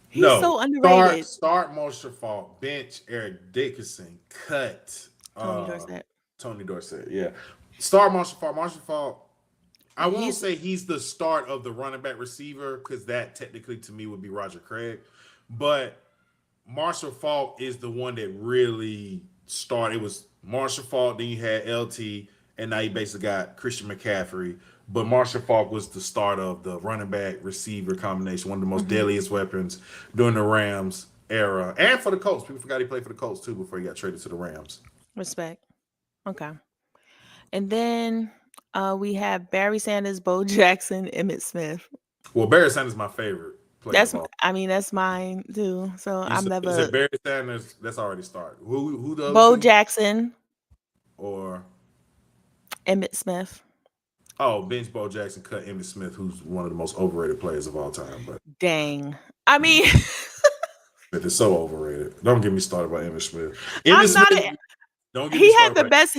He's No, so underrated. start Marshall Falk, bench Eric Dickerson, cut Tony uh Dorsett. Tony Dorsett. Yeah, start Marshall Falk. Marshall Falk. I won't He's say he's the start of the running back receiver because that technically to me would be Roger Craig, but Marshall Falk is the one that really started. It was Marshall Falk, then you had LT, and now you basically got Christian McCaffrey. But Marshall Falk was the start of the running back receiver combination, one of the most hmm deadliest weapons during the Rams era, and for the Colts. People forgot he played for the Colts too before he got traded to the Rams. respect. Okay. And then we have Barry Sanders, Bo Jackson, Emmett Smith. Well, Barry Sanders is my favorite player of all. I mean, that's mine too. So I'm You said never Barry Sanders. That's already started. Who the other Bo two? Jackson, Or Emmett Smith. oh, bench Bo Jackson, cut Emmitt Smith, who's one of the most overrated players of all time. But Dang. I mm, mean, Smith is so overrated. Don't get me started about Emmitt Smith. Emmitt I'm not Smith, a don't get me he has started the about. best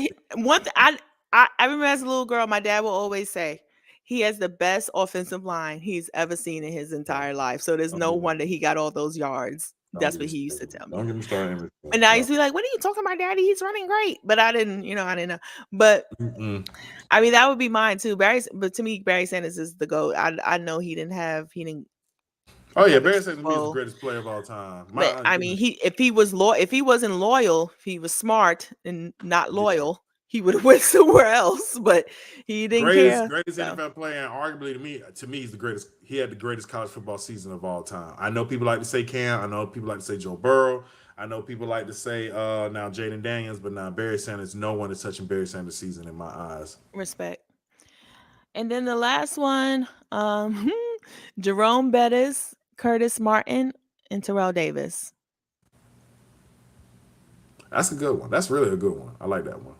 I remember as a little girl, my dad will always say he has the best offensive line he's ever seen in his Don't, entire life. So there's don't no get me. wonder he got all those yards. Don't That's get me what he used to started. tell me. Don't get me started. Emmitt Smith. And I No. used to be like, "What are you talking about, Daddy? He's running great." But I didn't, I didn't know. But Mm-mm. I mean, that would be mine too. But to me, Barry Sanders is the GOAT. I know he didn't Oh yeah, have a Barry Super Sanders to me is the Bowl. greatest player of all time. But My I mean, if he wasn't loyal, if he was smart and not yeah, loyal, he would have went somewhere else. But he didn't care. greatest So NFL player, and arguably to me, he's the greatest. He had the greatest college football season of all time. I know people like to say Cam. I know people like to say Joe Burrow. I know people like to say now Jaden Daniels, but now Barry Sanders. No one is touching Barry Sanders' season in my eyes. respect. And then the last one, Jerome Bettis, Curtis Martin, and Terrell Davis. That's a good one. That's really a good one. I like that one.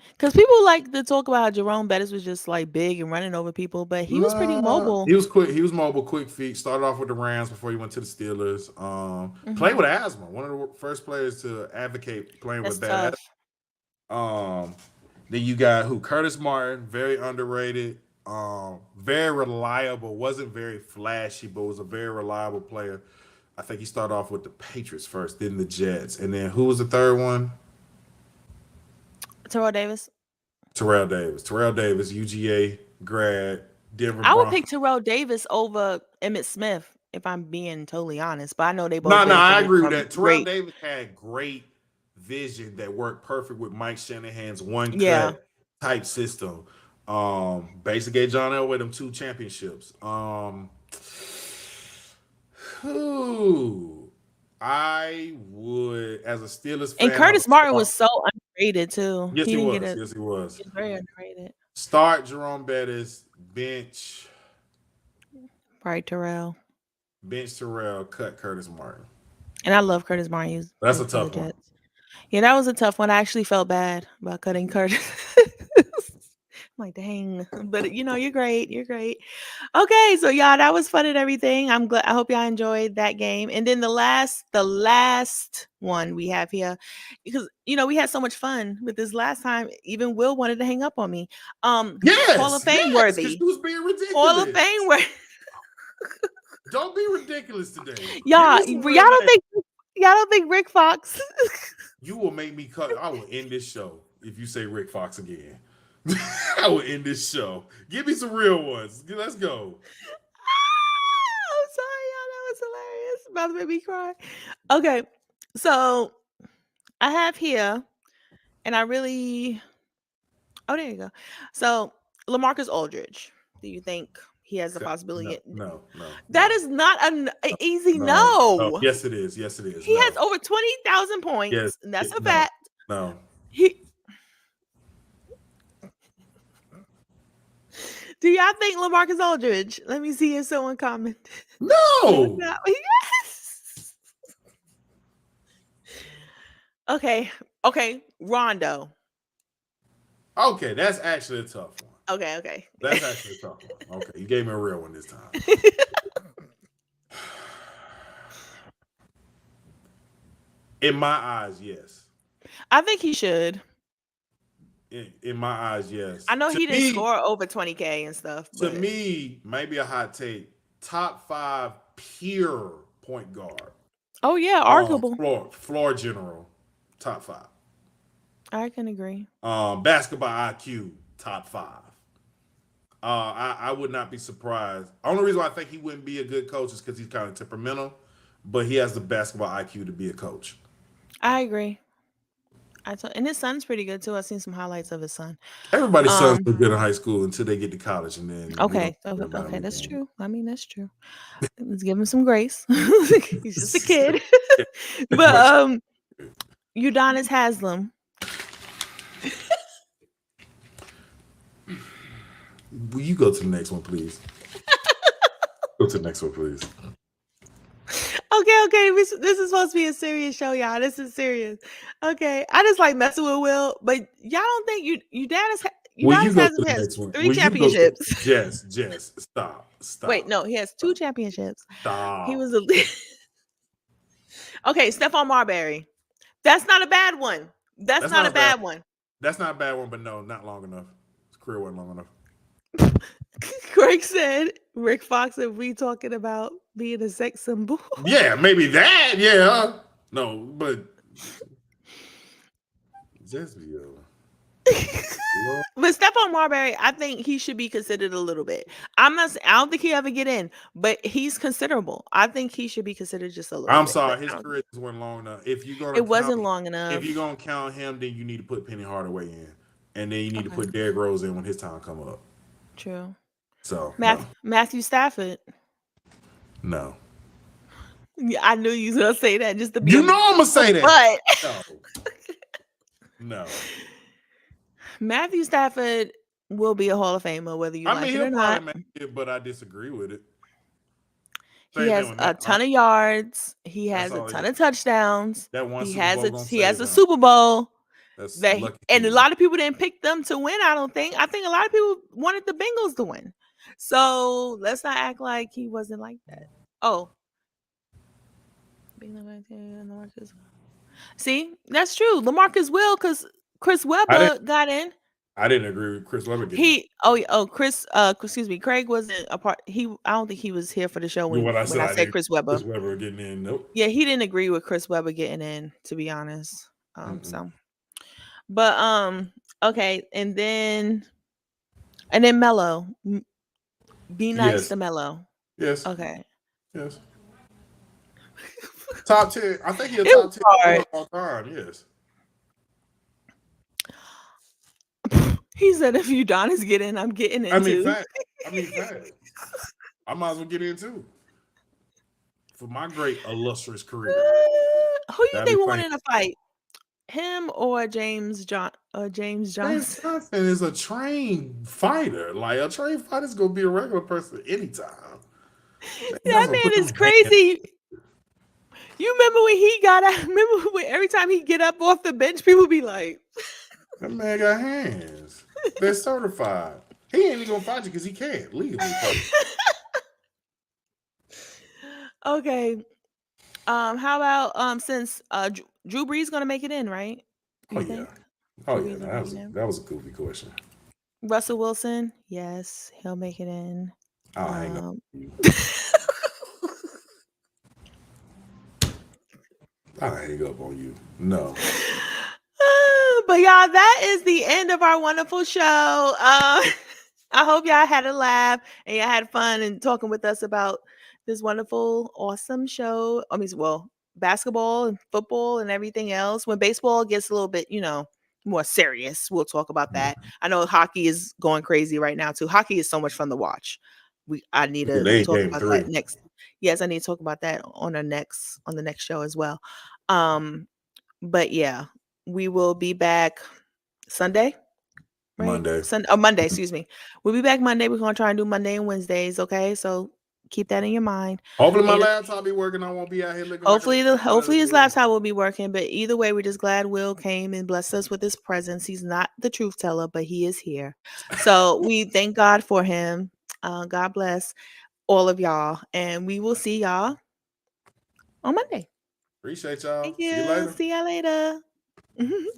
Because people like to talk about how Jerome Bettis was just like big and running over people, but he was pretty Nah, mobile. he was quick. He was mobile, quick feet. Started off with the Rams before he went to the Steelers. Played hmm with asthma. One of the first players to advocate playing That's with bad tough. asthma. Then you got who? Curtis Martin, very underrated. Very reliable. Wasn't very flashy, but was a very reliable player. I think he started off with the Patriots first, then the Jets, and then who was the third one? Terrell Davis. Terrell Davis. Terrell Davis, UGA grad, Denver I would Broncos. pick Terrell Davis over Emmett Smith if I'm being totally honest. But I know they both No, no, I benefited agree with from that. Terrell great. Davis had great vision that worked perfect with Mike Shanahan's one Yeah. cut type system. Basically gave John Elway them two championships. Who I would, as a Steelers And fan, I would Curtis Martin was start. so underrated too. Yes, He he didn't get was. a Yes, he was. He's very underrated. Start Jerome Bettis, bench Right, Terrell. Terrell, cut Curtis Martin. And I love Curtis Martin. He That's a played for the tough one. Jets. Yeah, that was a tough one. I actually felt bad about cutting Curtis. I'm like, dang. But you're great. You're great. Okay, so y'all, that was fun and everything. I'm glad I hope y'all enjoyed that game. And then the last one we have here, because we had so much fun with this last time. Even Will wanted to hang up on me. Hall of Yes, Fame yes, because worthy. she was being Hall of ridiculous. Fame worthy. Don't be ridiculous today. Give y'all, me some y'all real don't names. think y'all don't think Rick Fox. You will make me cut. I will end this show if you say Rick Fox again. I will end this show. Give me some real ones. Let's go. I'm sorry, y'all. That was hilarious. About to make me cry. Okay, so I have here, and I really. Oh, there you go. So Lamarcus Aldridge. Do you think he has the No, possibility? no, no, That no, is not an easy no, no. no. Yes, it is. Yes, it is. He has No. over 20,000 Yes. points, and that's a No. fact. No. He. Do y'all think Lamarcus Aldridge? Let me see if someone commented. No, No. no. Yes. Okay. Okay. Rondo. Okay, that's actually a tough one. Okay. Okay. That's actually a tough one. Okay, you gave me a real one this time. In my eyes, yes. I think he should. In my eyes, yes. I know he didn't score over 20K and stuff, To but me, maybe a hot take. Top five pure point guard. oh yeah, arguable. Floor general, top five. I can agree. Basketball IQ, top five. I would not be surprised. Only reason why I think he wouldn't be a good coach is because he's kind of temperamental, but he has the basketball IQ to be a coach. I agree. And his son's pretty good too. I've seen some highlights of his son. Everybody's sons Um, are good in high school until they get to college, and then we don't okay, care okay, about them okay, that's again. true. I mean, that's true. Let's give him some grace. He's just a kid. But But Udonis Haslam. will you go to the next one, please? Go to the next one, please. Okay. This is supposed to be a serious show, y'all. This is serious. Okay, I just like messing with Will, but y'all don't think Will you Udonis go to Haslam the has next one? 3 Will you go to championships. Jess? Stop. Wait, Stop. no, he has 2 championships. He Stop. was a okay. Stephon Marbury. That's not a bad one. That's That's not not a a bad. bad one. That's not a bad one, but no, not long enough. His career wasn't long enough. Craig said Rick Fox. If we talking about being a sex symbol. Yeah, maybe that. Yeah. No, but just Lord. But Stephon Marbury, I think he should be considered a little bit. I don't think he ever get in, but he's considerable. I think he should be considered just a little I'm bit. But sorry, his career just wasn't long enough. If you're gonna it count, wasn't long if you're enough. gonna count him, then you need to put Penny Hardaway in, and then you need to Okay, put Derrick Rose in when his time come up. true. So no, Matthew Stafford. no. Yeah, I knew you was gonna say that just to be You know I'm gonna say that. but No, no. Matthew Stafford will be a Hall of Famer, whether you I mean, like it he'll or not. probably make it, but I disagree with it. He Same thing has with a Matt ton Ryan. of yards. He That's has a all he ton got. of touchdowns. That one He Super has Bowl a gonna he has save a him. Super Bowl That's that lucky for and a you. lot of people didn't pick them to win. I don't think. I think a lot of people wanted the Bengals to win. So let's not act like he wasn't like that. Oh, see, that's true. LaMarcus will because Chris I didn't. Webber got in. I didn't agree with Chris Webber getting Chris excuse me, Craig wasn't a part. I don't think he was here for the show in. What I when said, I I said didn't. Chris Webber. Chris Webber getting in. Nope. Yeah, he didn't agree with Chris Webber getting in, to be honest. Mm-mm. So but okay, and then Mello. Be nice Yes. to Mello. Yes. Okay. Yes. Top 10. I think he's a It was top 10 scorer hard. of all time. Yes. He said if Udonis get in, I'm getting I in mean, too. fact. I mean, fact. I might as well get in too for my great illustrious career. Who you That'd be think will win funny. in a fight? Him or James James Johnson? Johnson is a trained fighter. Like a trained fighter's gonna be a regular person anytime. James That Johnson will put man is them hands. crazy. You remember when he got out? Remember when every time he get up off the bench, people be like, That man got hands. They're certified. He ain't even gonna fight you because he can't legally fight. okay. How about since Drew Brees gonna make it in, right? Oh You yeah. think Oh Drew yeah. Brees will That make was it in? that was a goofy question. Russell Wilson, yes, he'll make it in. I'll hang up Um, on you. I'll hang up on you. No. but y'all, that is the end of our wonderful show. I hope y'all had a laugh and y'all had fun and talking with us about this wonderful, awesome show. I mean, well, basketball and football and everything else. When baseball gets a little bit, more serious, we'll talk about that. I know hockey is going crazy right now too. Hockey is so much fun to watch. I need Yeah, to they ain't talk game about that three. next. Yes, I need to talk about that on the next show as well. But yeah, we will be back Sunday, right? Monday. Monday, excuse me. We'll be back Monday. We're gonna try and do Monday and Wednesdays, okay? So keep that in your mind. Hopefully my 8 laptop be working. I won't be out here looking like a out of hopefully this his world. laptop will be working. But either way, we're just glad Will came and blessed us with his presence. He's not the truth teller, but he is here. So we thank God for him. God bless all of y'all, and we will see y'all on Monday. Appreciate y'all. Thank See you you. later. See y'all later.